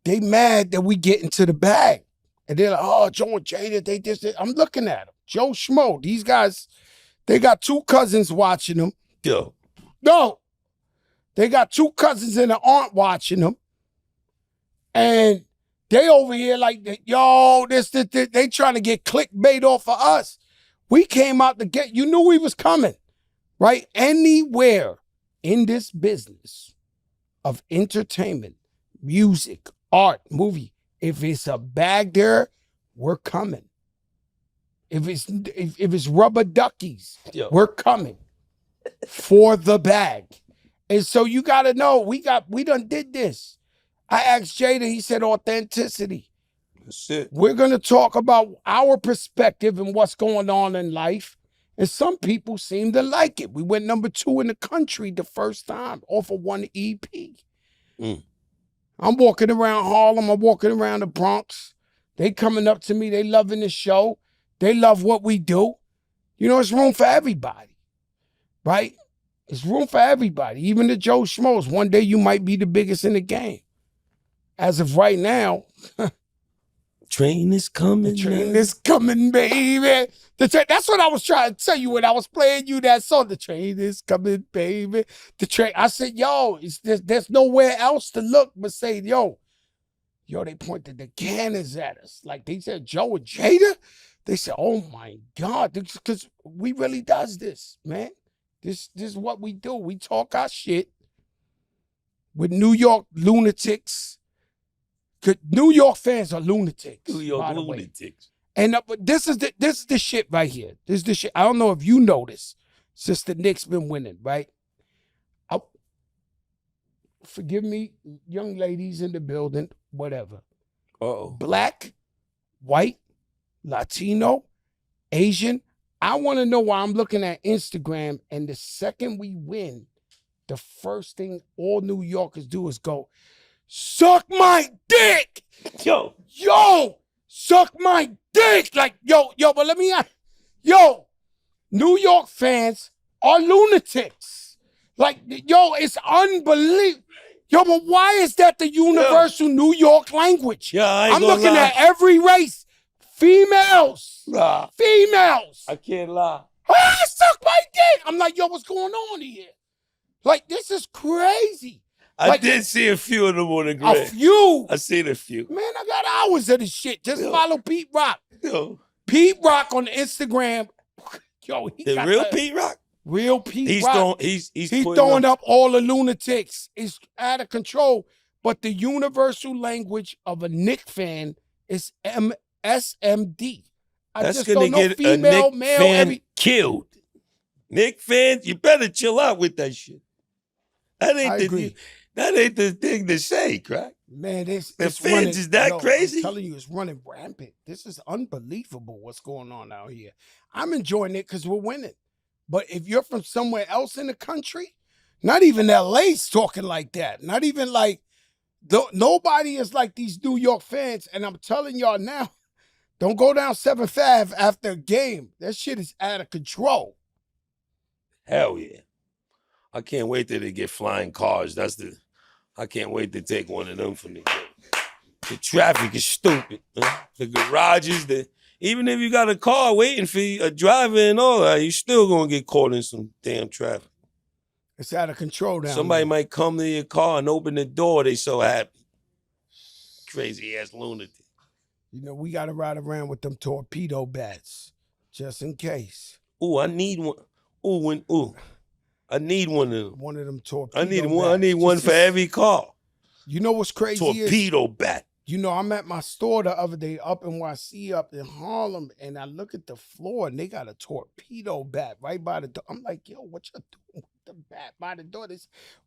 they mad that we get into the bag. And they're like, oh, Joe and Jada, they just, I'm looking at them. Joe Schmo, these guys, they got 2 cousins watching them. Yo. No, they got 2 cousins and an aunt watching them. And they over here like, yo, this, they trying to get clickbait off of us. We came out to get, you knew we was coming, right? Anywhere in this business of entertainment, music, art, movie, if it's a bag there, we're coming. If it's rubber duckies, we're coming for the bag. And so you gotta know, we done did this. I asked Jada, he said authenticity. That's it. We're gonna talk about our perspective and what's going on in life. And some people seem to like it. We went number 2 in the country the first time off of 1 EP. I'm walking around Harlem, I'm walking around the Bronx. They coming up to me, they loving the show. They love what we do. You know, it's room for everybody, right? It's room for everybody, even the Joe Schmoes. One day you might be the biggest in the game. As of right now, train is coming. The train is coming, baby. That's what I was trying to tell you when I was playing you that song. The train is coming, baby. The train. I said, yo, there's nowhere else to look but say, yo, they pointed the cannons at us. Like they said, Joe and Jada. They said, oh my God, because we really does this, man. This is what we do. We talk our shit with New York lunatics. New York fans are lunatics. New York lunatics. And but this is the shit right here. This is the shit. I don't know if you noticed since the Knicks been winning, right? Forgive me, young ladies in the building, whatever. Black, white, Latino, Asian. I want to know why I'm looking at Instagram, and the second we win, the first thing all New Yorkers do is go, suck my dick! Yo, suck my dick! Like, yo, but let me ask, New York fans are lunatics. Like, yo, it's unbelievable. Yo, but why is that the universal New York language? I'm looking at every race. Females. Females. I can't lie. Suck my dick. I'm like, yo, what's going on here? Like, this is crazy. I did see a few of them on the grid. A few? I seen a few. Man, I got hours of this shit. Just follow Pete Rock. Yo. Pete Rock on Instagram. Yo, he the real Pete Rock? Real Pete Rock. He's throwing up all the lunatics. It's out of control. But the universal language of a Knick fan is SMD. That's gonna get a Knick fan killed. Knick fans, you better chill out with that shit. That ain't the thing to say, crack. Man, the fans running, is that crazy? I'm telling you, it's running rampant. This is unbelievable what's going on out here. I'm enjoying it because we're winning. But if you're from somewhere else in the country, not even LA's talking like that. Not even like, nobody is like these New York fans. And I'm telling y'all now, don't go down 7th Ave after a game. That shit is out of control. Hell yeah. I can't wait till they get flying cars. I can't wait to take one of them from the game. The traffic is stupid. The garages, even if you got a car waiting for you, a driver and all that, you still gonna get caught in some damn traffic. It's out of control down Somebody there. might come to your car and open the door, they so happy. Crazy ass lunatic. You know, we gotta ride around with them torpedo bats, just in case. Ooh, I need one. I need one of them. One of them torpedo bats. I need one for every car. You know what's crazy? Torpedo bat. You know, I'm at my store the other day up in YC, up in Harlem, and I look at the floor and they got a torpedo bat right by the door. I'm like, yo, what you doing with the bat by the door?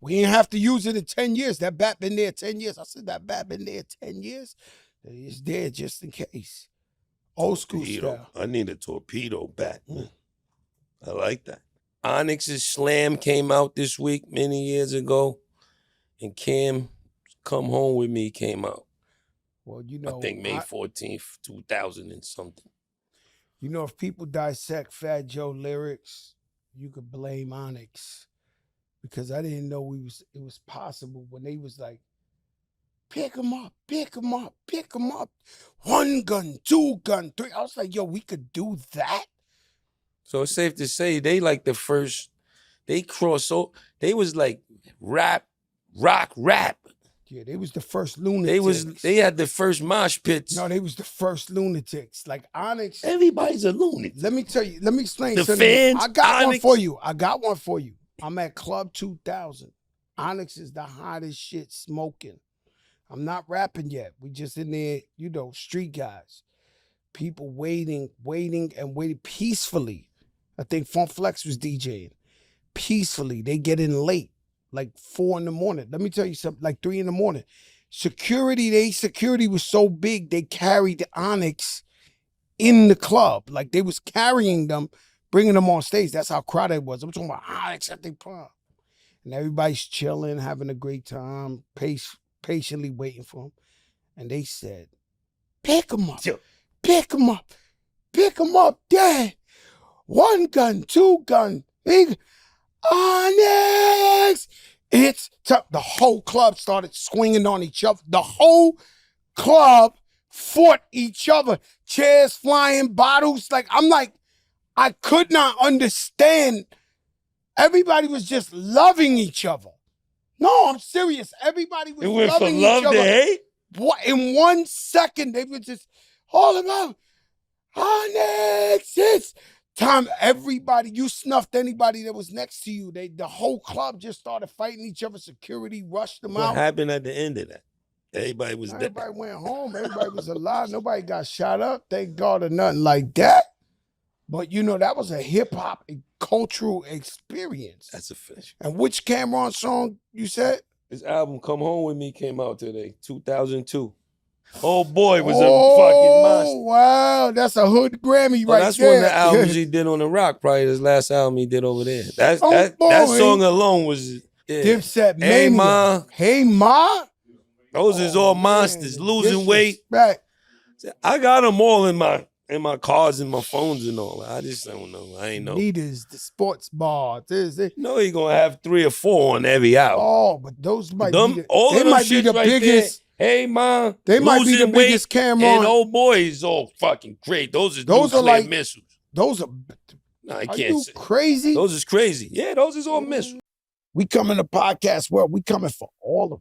We ain't have to use it in 10 years. That bat been there 10 years. I said, that bat been there 10 years? It's there just in case. Old school style. I need a torpedo bat. I like that. Onyx's Slam came out this week many years ago, and Cam Come Home With Me came out. Well, you know, I think May 14th, 2000 and something. You know, if people dissect Fat Joe lyrics, you could blame Onyx. Because I didn't know it was possible when they was like, pick him up, pick him up, pick him up. 1 gun, 2 gun, 3. I was like, yo, we could do that? So it's safe to say they like the first, they cross over, they was like rap, rock, rap. Yeah, they was the first lunatics. They had the first mosh pits. No, they was the first lunatics. Like Onyx. Everybody's a lunatic. Let me tell you, let me explain The something. fans, I got Onyx. one for you. I'm at Club 2000. Onyx is the hottest shit smoking. I'm not rapping yet. We just in there, you know, street guys. People waiting peacefully. I think Funk Flex was DJing. Peacefully. They get in late, like 4 a.m. Let me tell you something, like 3 a.m. Security was so big, they carried Onyx in the club. Like they was carrying them, bringing them on stage. That's how crowded it was. I'm talking about Onyx at the prom. And everybody's chilling, having a great time, patiently waiting for him. And they said, pick him up, pick him up, pick him up, Dad. 1 gun, 2 gun, big Onyx. It's tough. The whole club started swinging on each other. The whole club fought each other. Chairs flying, bottles. I could not understand. Everybody was just loving each other. No, I'm serious. Everybody was It went loving from each love other. to hate? What, in 1 second, they were just all about Onyx. It's time. Everybody, you snuffed anybody that was next to you. The whole club just started fighting each other. Security rushed them out. What happened at the end of that? Everybody was dead. Everybody went home. Everybody was alive. Nobody got shot up. Thank God or nothing like that. But you know, that was a hip hop cultural experience. That's official. And which Cameron song you said? His album "Come Home with Me" came out today, 2002. Oh boy, was a fucking monster. Wow, that's a hood Grammy right That's there. one of the albums he did on the Rock. Probably his last album he did over there. That boy. song alone was Dipset Mania. Hey Ma. Hey Ma. Those is all monsters. Losing weight. Disrespect. I got them all in my cars and my phones and all. I just don't know. I ain't know. Neaters, the sports bar. No, he gonna have 3 or 4 on every album. Oh, but those might Them, be the, all they of them might be shits the right biggest. There. Hey, Ma. They might be the Losing weight, biggest Cameron. And old boy is all fucking great. Those are are like missiles. Those are. No, I Are can't you say. crazy? Those is crazy. Yeah, those is all missiles. We come in the podcast world. We coming for all of them.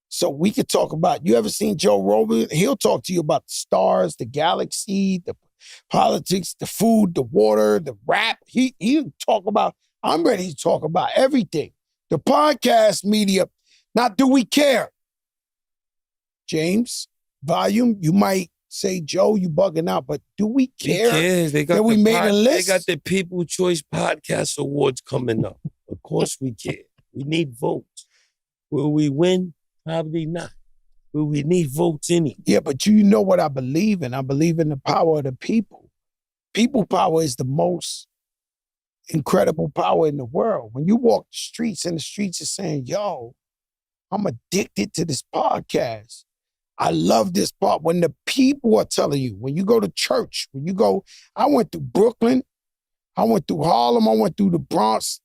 So we could talk about. You ever seen Joe Rogan? He'll talk to you about the stars, the galaxy, the politics, the food, the water, the rap. He'll talk about. I'm ready to talk about everything. The podcast media. Now, do we care? James, volume. You might say, Joe, you bugging out, but do we care? Who cares? They got that we made a list? They got the People Choice Podcast Awards coming up. Of course we care. We need votes. Will we win? Probably not. Will we need votes anyway? Yeah, but you know what I believe in. I believe in the power of the people. People power is the most incredible power in the world. When you walk the streets and the streets are saying, yo, I'm addicted to this podcast. I love this part. When the people are telling you, when you go to church, when you go, I went through Brooklyn, I went through Harlem, I went through the Bronx.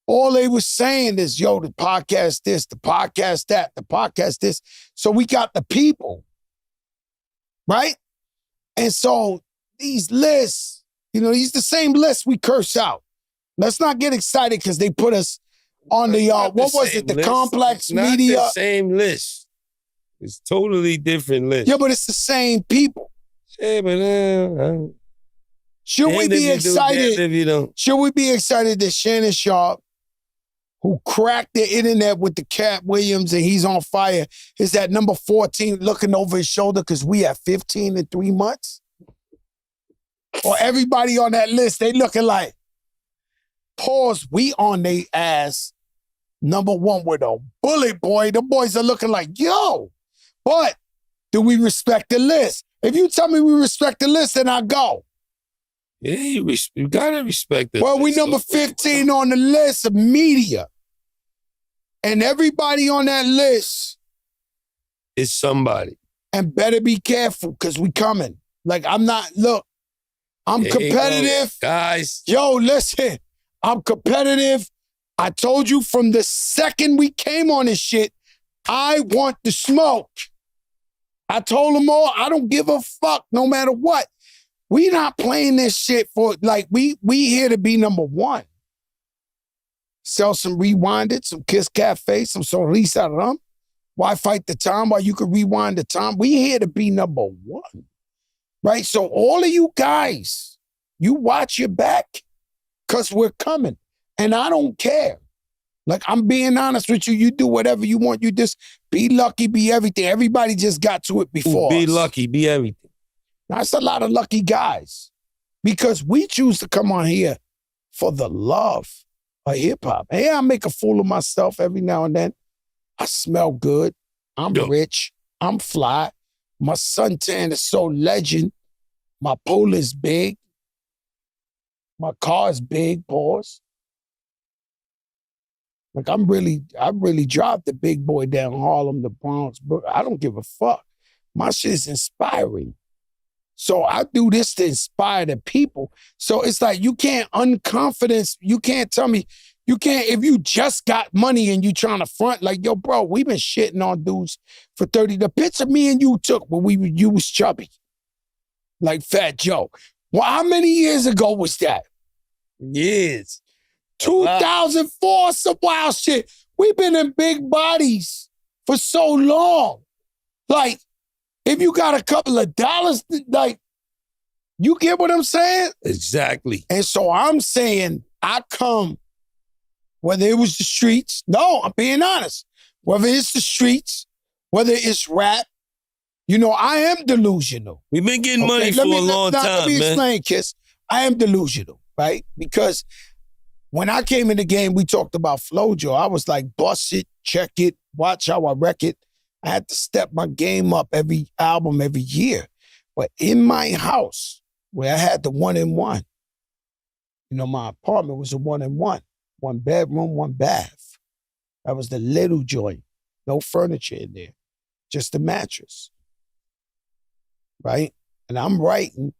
All they was saying is, yo, the podcast this, the podcast that, the podcast this. So we got the people, right? And so these lists, you know, these the same lists we curse out. Let's not get excited because they put us on the, what was it, the list. complex It's not media. the same list. It's totally different list. Yeah, but it's the same people. Yeah, but Should we be excited? If you don't. Should we be excited that Shannon Sharp, who cracked the internet with the Cat Williams and he's on fire, is at number 14 looking over his shoulder because we at 15 in 3 months? Or everybody on that list, they looking like, pause, we on they ass number 1 with a bullet, boy. The boys are looking like, yo. But do we respect the list? If you tell me we respect the list, then I go. Yeah, you gotta respect it. Well, we number 15 on the list of media. And everybody on that list is somebody. And better be careful because we coming. Like, I'm I'm There you go. competitive. Guys. Yo, listen, I'm competitive. I told you from the second we came on this shit, I want the smoke. I told them all, I don't give a fuck no matter what. We not playing this shit for, like, we here to be number one. Sell some Rewinded, some Kiss Cafe, some Sonrisa Rum. Why fight the time while you can rewind the time? We here to be number one, right? So all of you guys, you watch your back because we're coming. And I don't care. Like, I'm being honest with you. You do whatever you want. You just be lucky, be everything. Everybody just got to it before Be us. lucky, be everything. That's a lot of lucky guys because we choose to come on here for the love of hip-hop. Hey, I make a fool of myself every now and then. I smell good. I'm rich. I'm fly. My suntan is so legend. My pole is big. My car is big, pause. Like, I really drive the big boy down Harlem, the Bronx, but I don't give a fuck. My shit is inspiring. So I do this to inspire the people. So it's like you can't unconfidence, you can't tell me, you can't, if you just got money and you trying to front, like, yo, bro, we been shitting on dudes for 30. The picture me and you took when you was chubby, like Fat Joe. Well, how many years ago was that? Years. 2004, some wild shit. We've been in big bodies for so long. Like, if you got a couple of dollars, like, you get what I'm saying? Exactly. And so I'm saying, I come, whether it was the streets, no, I'm being honest, whether it's the streets, whether it's rap, you know, I am delusional. We've been getting money for a long time, Let me man. explain, Kiss. I am delusional, right? Because when I came in the game, we talked about Flojo. I was like, bust it, check it, watch how I wreck it. I had to step my game up every album, every year. But in my house, where I had the 1-in-1, you know, my apartment was a 1-in-1, 1 bedroom, 1 bath. That was the little joint. No furniture in there, just a mattress, right? And I'm writing,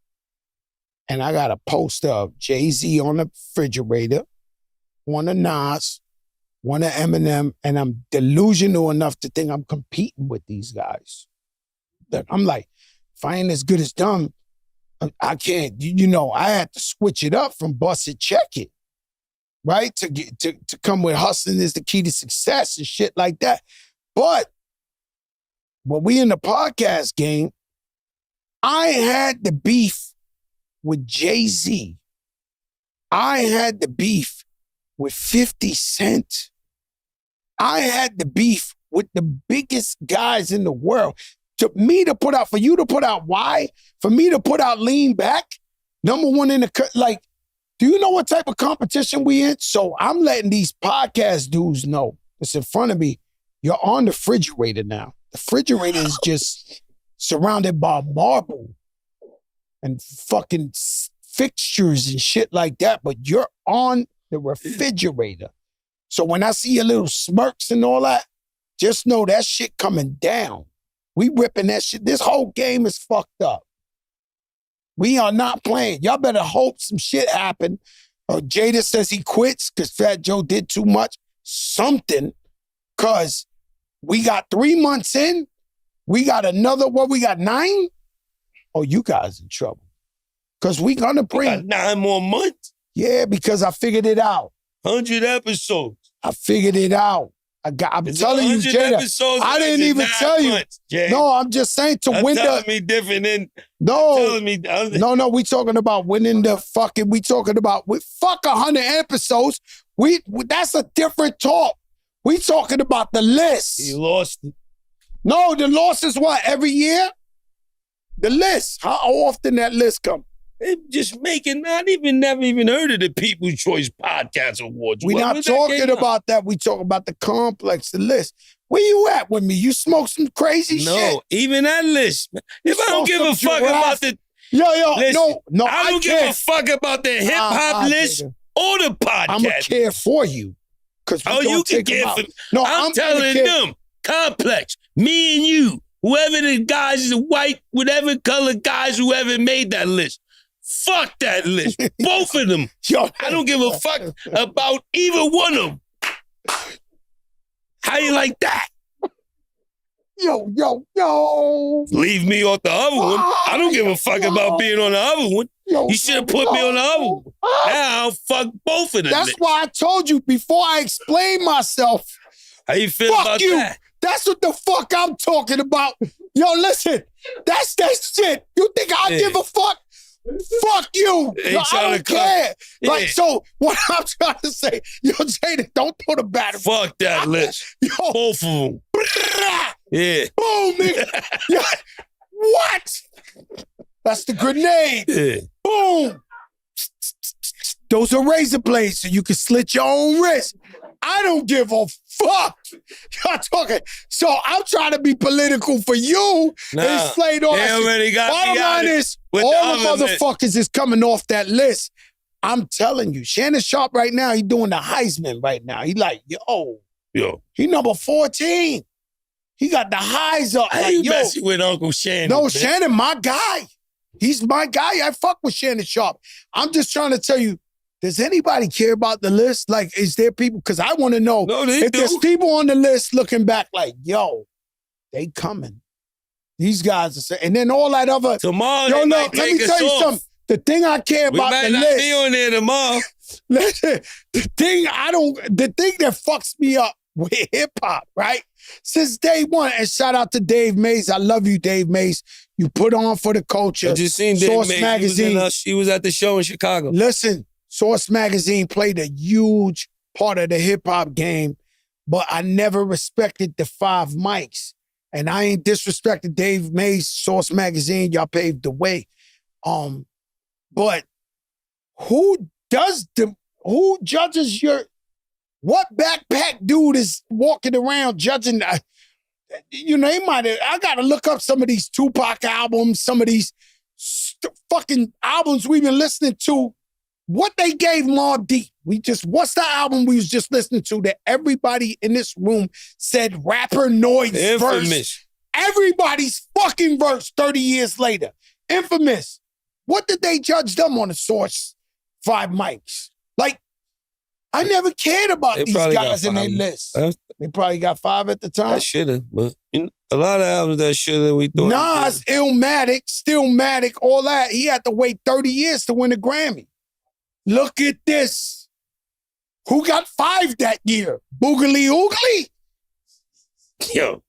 and I got a poster of Jay-Z on the refrigerator, one of Nas, one of Eminem, and I'm delusional enough to think I'm competing with these guys. I'm like, if I ain't as good as them, I can't, you know, I had to switch it up from bust it, check it, right? To come with hustling is the key to success and shit like that. But when we in the podcast game, I had the beef with Jay-Z. I had the beef with 50 Cent. I had the beef with the biggest guys in the world. For you to put out Why? For me to put out Lean Back, #1 in the, like, do you know what type of competition we in? So I'm letting these podcast dudes know that's in front of me, you're on the refrigerator now. The refrigerator is just surrounded by marble and fucking fixtures and shit like that, but you're on the refrigerator. So when I see your little smirks and all that, just know that shit coming down. We ripping that shit. This whole game is fucked up. We are not playing. Y'all better hope some shit happen. Jada says he quits because Fat Joe did too much. Something, because we got 3 months in. We got another, we got 9? Oh, you guys in trouble. Because we gonna bring. We got 9 more months. Yeah, because I figured it out. 100 episodes. I figured it out. I'm telling you, Jada. I didn't even tell you. Months, no, I'm just saying to win the. Telling me different than. No, Me, no, we talking about winning the fucking. We talking about fuck 100 episodes. That's a different talk. We talking about the list. You lost it. No, the loss is what, every year? The list. How often that list come? Just making, never even heard of the People's Choice Podcast Awards. We're not talking about that. We talking about the complex, the list. Where you at with me? You smoke some crazy shit? No, even that list. If I don't give a fuck about the... Yo, no, I don't give a fuck about the hip-hop list or the podcast. I'm going to care for you. You can care for me. No, I'm telling them, complex, me and you, whoever the guys, the white, whatever color guys, whoever made that list, Fuck that list. Both of them. Yo, I don't give a fuck about either one of them. How you like that? Yo. Leave me off the other one. I don't give a fuck about being on the other one. You should have put me on the other one. Now I'll fuck both of them. That's why I told you before I explained myself. How you feel Fuck about you. that? That's what the fuck I'm talking about. Yo, listen. That's that shit. You think I give a fuck? Fuck you. Ain't Yo, I trying don't to care. Yeah. Like, so what I'm trying to say, yo, Jada, don't throw the battery. Fuck that list. Yo, Both of them. Yeah. boom, nigga. Yo, what? That's the grenade. Yeah. Boom. Those are razor blades so you can slit your own wrist. I don't give a fuck. Y'all talking. So I'm trying to be political for you and slate all they that shit. already got Bottom me out line of- is, with all the the other motherfuckers is coming off that list. I'm telling you, Shannon Sharp right now, he doing the Heisman right now. He like, yo, he number 14. He got the highs up. How Like, you yo, messing with Uncle Shannon? no, man? Shannon, my guy. He's my guy. I fuck with Shannon Sharp. I'm just trying to tell you, does anybody care about the list? Like, is there people? Because I want to know No, they if do. there's people on the list looking back like, yo, they coming. These guys are saying, and then all that other. Tomorrow, Yo, they look, might let me take tell us you off. something. The thing I care We about might the not list. be on there tomorrow. Listen, the thing that fucks me up with hip hop, right? Since day one, and shout out to Dave Mays. I love you, Dave Mays. You put on for the culture. I just seen Dave Source Mays. Magazine. He was at the show in Chicago. Listen, Source Magazine played a huge part of the hip hop game, but I never respected the 5 mics. And I ain't disrespected Dave Mays, Source Magazine. Y'all paved the way. But who judges what backpack dude is walking around judging? I got to look up some of these Tupac albums, some of these fucking albums we've been listening to. What they gave Mobb Deep. What's the album we was just listening to that everybody in this room said Rapper Noid's verse? Infamous. Everybody's fucking verse 30 years later. Infamous. What did they judge them on the Source 5 mics? Like, I never cared about They these probably got guys in their 5. list. Huh? They probably got 5 at the time. I should have, but a lot of albums that should have. We thought. Nas, Illmatic, Stillmatic, all that. He had to wait 30 years to win a Grammy. Look at this. Who got 5 that year? Boogly Oogly? Yo,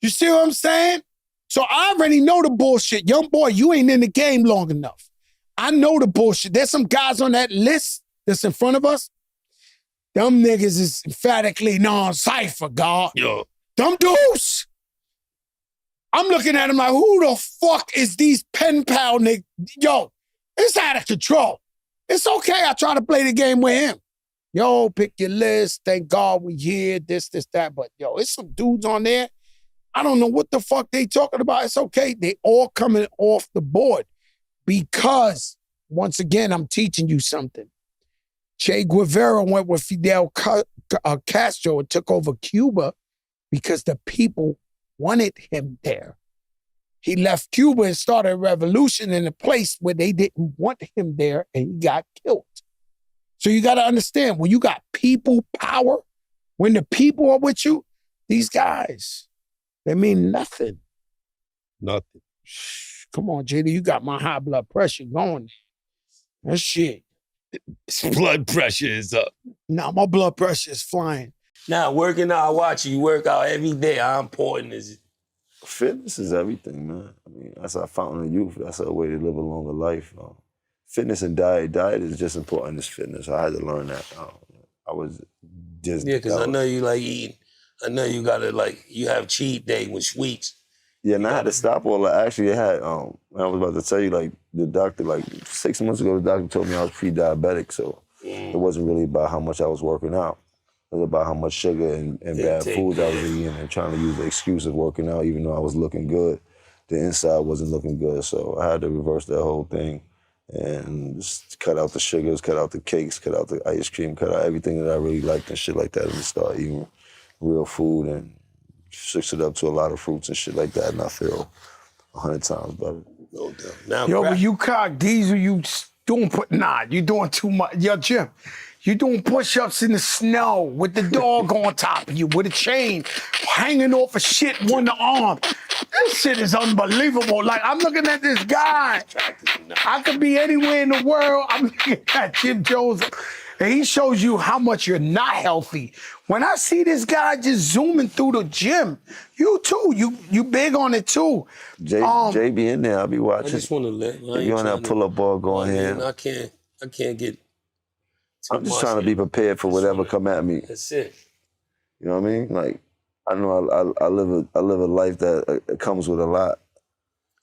You see what I'm saying? So I already know the bullshit. Young boy, you ain't in the game long enough. I know the bullshit. There's some guys on that list that's in front of us. Them niggas is emphatically non-cypher, God. yo, Them dudes. I'm looking at them like, who the fuck is these pen pal niggas? Yo, it's out of control. It's okay. I try to play the game with him. Yo, pick your list. Thank God we here. This, that. But yo, it's some dudes on there. I don't know what the fuck they talking about. It's okay. They all coming off the board because, once again, I'm teaching you something. Che Guevara went with Fidel Castro and took over Cuba because the people wanted him there. He left Cuba and started a revolution in a place where they didn't want him there, and he got killed. So you got to understand, when you got people power, when the people are with you, these guys, they mean nothing. nothing. Come on, Jada, you got my high blood pressure going. That shit. Blood pressure is up. Nah, my blood pressure is flying. Now, working out, I watch you work out every day. How important is it? Fitness is everything, man. I mean, that's our fountain of youth. That's our way to live a longer life. Fitness and diet. Diet is just important as fitness. I had to learn that. I was just... Yeah, because I know you like eating. I know you got to you have cheat day with sweets. Yeah, and I had to stop all that. Actually, I had, I was about to tell you, the doctor, 6 months ago, the doctor told me I was pre-diabetic, so it wasn't really about how much I was working out. It was about how much sugar and bad foods I was eating and trying to use the excuse of working out, even though I was looking good. The inside wasn't looking good, so I had to reverse that whole thing and just cut out the sugars, cut out the cakes, cut out the ice cream, cut out everything that I really liked and shit like that, and start eating real food and switch it up to a lot of fruits and shit like that, and I feel 100 times better. No doubt. Now, Yo, crack. when you cock Diesel, you you doing too much. Yo, Jim, you doing push-ups in the snow with the dog on top of you with a chain hanging off a shit one arm. This shit is unbelievable. Like, I'm looking at this guy. I could be anywhere in the world. I'm looking at Jim Jones, and he shows you how much you're not healthy. When I see this guy just zooming through the gym, you too, you big on it too. Jay be in there, I'll be I watching. just want to let. You on that pull-up ball going here. I can't get. I'm just trying to be prepared for whatever come at me. That's it. You know what I mean? Like, I know I live a life that comes with a lot.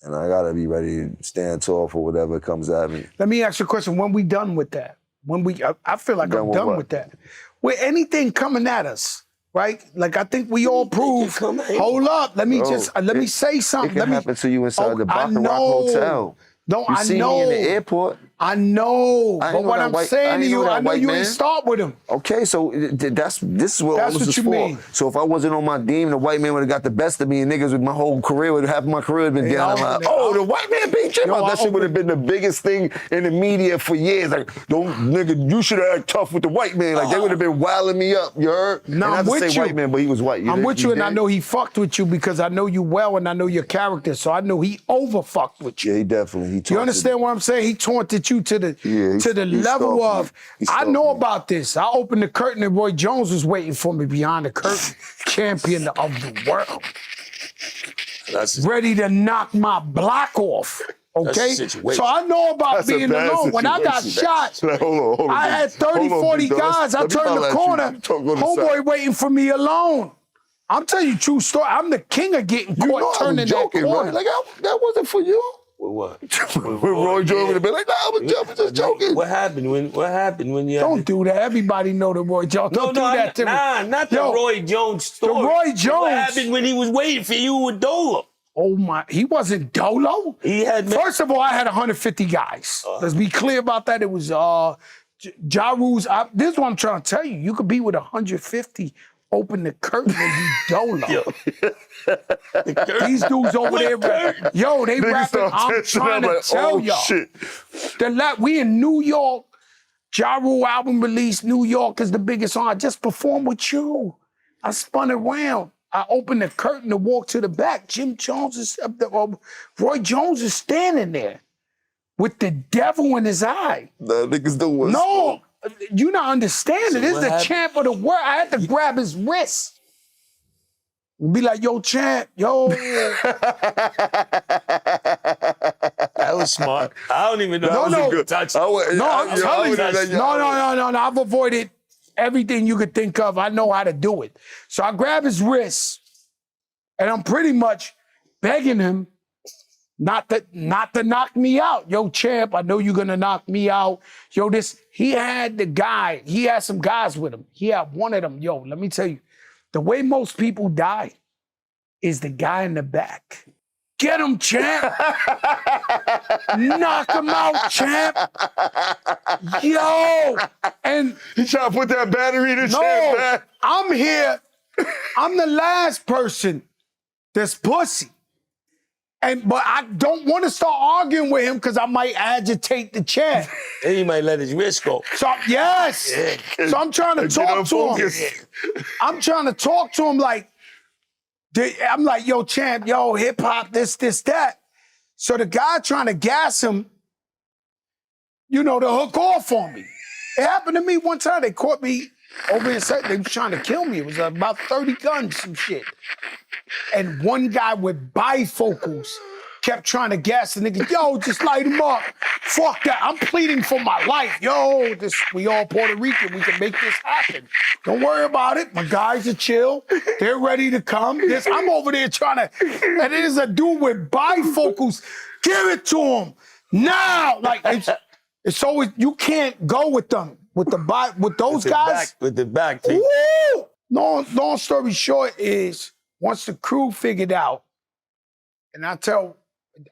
And I gotta be ready to stand tall for whatever comes at me. Let me ask you a question. When we done with that? I feel like I'm done with that. With anything coming at us, right? Like I think we all prove. Hold up, let me say something. It can happen to you inside the Baccarat Hotel. No, you I see know. me in the airport. I know, but what I'm saying to you, I know you ain't start with him. Okay, so this is what all this is for. Mean. So if I wasn't on my team, the white man would have got the best of me, and niggas with my whole career would have my career been down. Like, oh, the white man beat Jim. That shit would have been the biggest thing in the media for years. Like, don't nigga, you should have acted tough with the white man. Like they would have been wilding me up. You heard? No, I'm with you. White man, but he was white. I'm with you, and I know he fucked with you because I know you well, and I know your character. So I know he over fucked with you. Yeah, he definitely. You understand what I'm saying? He taunted you to the level of, I know about this. I opened the curtain and Roy Jones was waiting for me behind the curtain, champion of the world. Ready to knock my block off. Okay? So I know about being alone. When I got shot, I had 30, 40 guys. I turned the corner, homeboy waiting for me alone. I'm telling you true story. I'm the king of getting caught turning that corner. Right? Like, that wasn't for you. What? When Roy Jones would have been like, nah, I was just joking. What happened when you Don't do that. Everybody know the Roy Jones. Don't do that to me. Not the Roy Jones story. The Roy Jones. What happened when he was waiting for you with Dolo? Oh my, he wasn't Dolo. He had. First of all, I had 150 guys. Let's be clear about that. It was Ja Rule's. This is what I'm trying to tell you. You could be with 150. Open the curtain and you Dolo. These dudes over there, they rapping. I'm trying to tell y'all. Shit. We in New York. Ja Rule album release. New York is the biggest song. I just performed with you. I spun around. I opened the curtain to walk to the back. Jim Jones is up there. Roy Jones is standing there with the devil in his eye. The niggas don't want No. You not understanding. This is the champ of the world. I had to grab his wrist. And be like, yo, champ, yo. That was smart. I don't even know. No. Touch. I'm telling you. No. I've avoided everything you could think of. I know how to do it. So I grab his wrist, and I'm pretty much begging him not to knock me out. Yo, champ, I know you're gonna knock me out. Yo, he had some guys with him. He had one of them. Yo, let me tell you, the way most people die is the guy in the back. Get him, champ. Knock him out, champ. Yo. And he trying to put that battery in the champ back. I'm here. I'm the last person that's pussy. But I don't want to start arguing with him because I might agitate the champ. And he might let his wrist go. So, yes. Yeah. So I'm trying to talk to him. I'm trying to talk to him like, I'm like, yo, champ, yo, hip hop, this, that. So the guy trying to gas him, to hook off on me. It happened to me one time. They caught me over in South. They was trying to kill me. It was about 30 guns, some shit. And one guy with bifocals kept trying to gas the nigga. Yo, just light him up. Fuck that. I'm pleading for my life. Yo, we all Puerto Rican. We can make this happen. Don't worry about it. My guys are chill. They're ready to come. I'm over there trying to, and there's a dude with bifocals. Give it to him now. Like, it's always, you can't go with them. With those guys. With the back. Woo! Long story short is, once the crew figured out, and I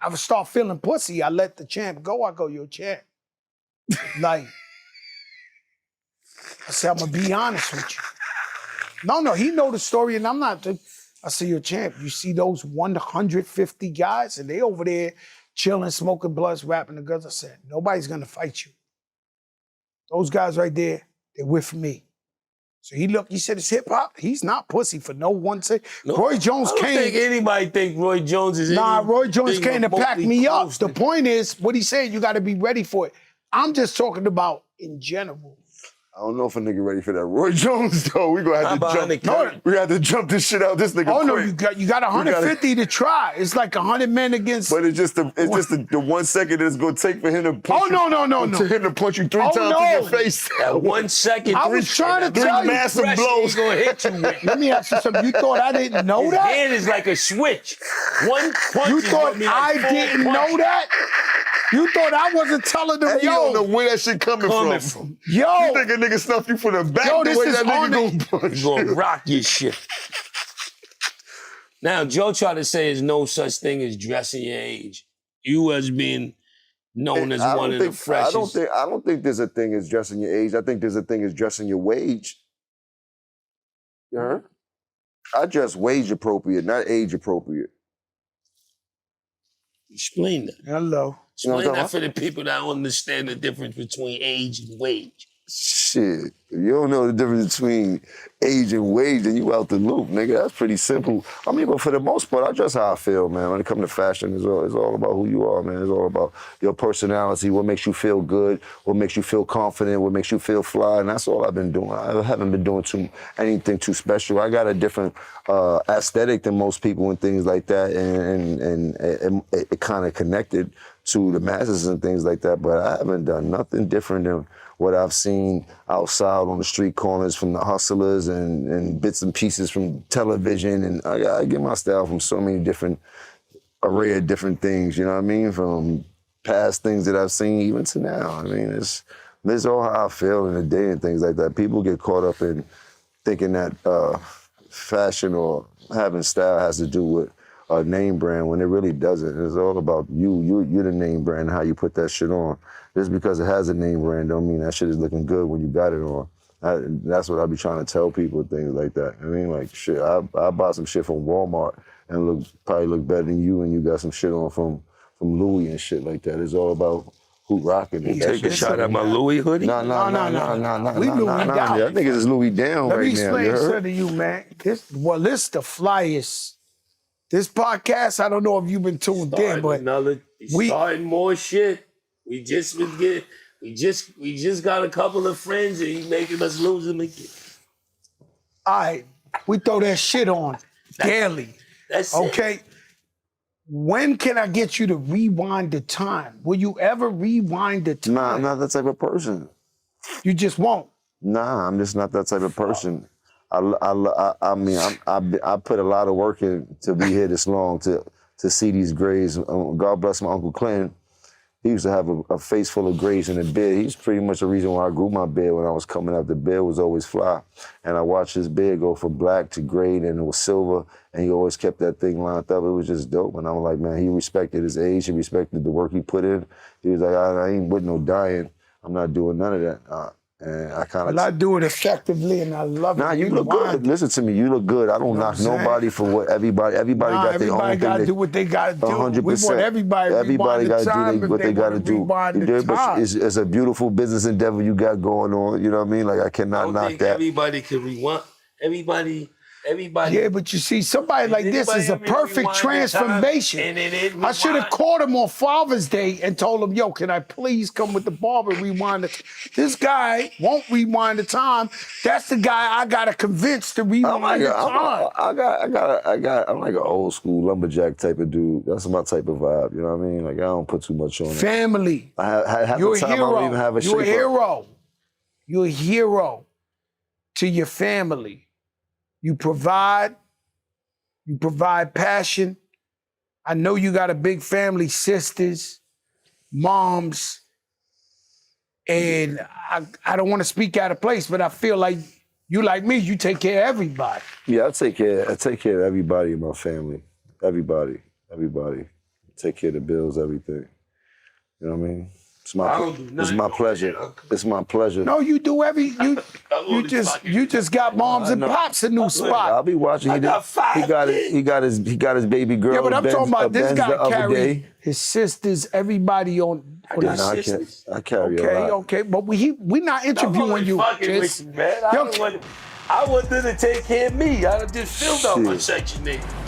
would start feeling pussy, I let the champ go. I go, yo, champ. Like, I said, I'm going to be honest with you. No, he know the story, and I'm not. I said, yo, champ, you see those 150 guys? And they over there chilling, smoking blunts, rapping the guns. I said, nobody's gonna fight you. Those guys right there, they're with me. So he said it's hip hop. He's not pussy for no one second. No, Roy Jones I don't came. think anybody think Roy Jones is Roy Jones came to pack me up. close The to- point is, what he's saying, you got to be ready for it. I'm just talking about in general. I don't know if a nigga ready for that. Roy Jones, though, we gonna How have to about jump. the curtain? We have to jump this shit out. This nigga. Oh no, quick. you got 150 to try. It's like 100 men against. But it's just the 1 second it's gonna take for him to punch Oh, no. to him to punch you 3 Oh, times no. in your face. That 1 second. I was trying to tell you. massive pressure blows. he's gonna hit you with. Let me ask you something. You thought I didn't know His that? hand is like a switch. One punch. You is thought gonna be like I 4 didn't know punches. that? You thought I wasn't telling them, And you don't know yo, where that shit coming Coming from. from. yo. You think a nigga snuff you from the back Yo, the this way is that on nigga the- gonna punch He's gonna you. rock your shit. Now, Joe tried to say there's no such thing as dressing your age. You as being known as one of the freshest. I don't think there's a thing as dressing your age. I think there's a thing as dressing your wage. You heard? I dress wage appropriate, not age appropriate. Explain that. Hello. You know what Explain I'm that talking for the people that don't understand the difference between age and wage. Shit, if you don't know the difference between age and wage, then you out the loop, nigga. That's pretty simple. I mean, but for the most part, I dress how I feel, man. When it comes to fashion, it's all about who you are, man. It's all about your personality, what makes you feel good, what makes you feel confident, what makes you feel fly, and that's all I've been doing. I haven't been doing anything too special. I got a different aesthetic than most people and things like that, and it kind of connected to the masses and things like that, but I haven't done nothing different than what I've seen outside on the street corners from the hustlers and bits and pieces from television. And I get my style from so many different array of different things, you know what I mean? From past things that I've seen even to now. I mean, this is all how I feel in the day and things like that. People get caught up in thinking that fashion or having style has to do with a name brand when it really doesn't. It's all about you. You're the name brand and how you put that shit on. Just because it has a name brand don't mean that shit is looking good when you got it on. That's what I be trying to tell people, things like that. I mean, like, shit, I bought some shit from Walmart and probably look better than you, and you got some shit on from Louis and shit like that. It's all about who rocking it. Take a shot at my Louis hoodie? No. We Louis down. I think it's Louis down Let right me now. explain You heard? something to you, man. This the flyest. This podcast, I don't know if you've been tuned in, but we starting more shit. We just got a couple of friends and he's making us lose them again. all right, we throw that shit on daily. That's it. Okay. When can I get you to rewind the time? Will you ever rewind the time? Nah, I'm not that type of person. You just won't. Nah, I'm just not that type of person. I mean, I put a lot of work in to be here this long to see these grays. God bless my Uncle Clinton. He used to have a face full of grays in the beard. He's pretty much the reason why I grew my beard when I was coming up. The beard was always fly. And I watched his beard go from black to gray, and it was silver, and he always kept that thing lined up. It was just dope. And I was like, man, he respected his age. He respected the work he put in. He was like, I ain't with no dying. I'm not doing none of that. And I kind of... Well, I do it effectively, and I love it. Nah, you look good. Listen to me, you look good. I don't knock nobody for what everybody got their own thing. Everybody got to do what they got to do. 100%. We want everybody got to do what they got to do. But it's a beautiful business endeavor you got going on. You know what I mean? Like, I cannot knock that. Everybody can rewind. Everybody. Yeah, but you see, somebody like this is a perfect transformation. I should have called him on Father's Day and told him, yo, can I please come with the barber and rewind it? This guy won't rewind the time. That's the guy I got to convince to rewind the time. I'm like an old school lumberjack type of dude. That's my type of vibe. You know what I mean? Like, I don't put too much on it. Family. You're a hero. You're a hero. You're a hero to your family. You provide passion. I know you got a big family, sisters, moms, and I don't want to speak out of place, but I feel like you like me, you take care of everybody. Yeah, I take care of everybody in my family. Everybody. Take care of the bills, everything. You know what I mean? It's my pleasure. It's my pleasure. No, you do you just got moms and pops a new spot. I'll be watching. He got his baby girl. Yeah, but I'm talking about this Benz guy the other carry day. his sisters, everybody on his sisters. I carry a lot. Okay, but we not interviewing you. With you, man. I wanted to take care of me. I just filled out my section, nigga.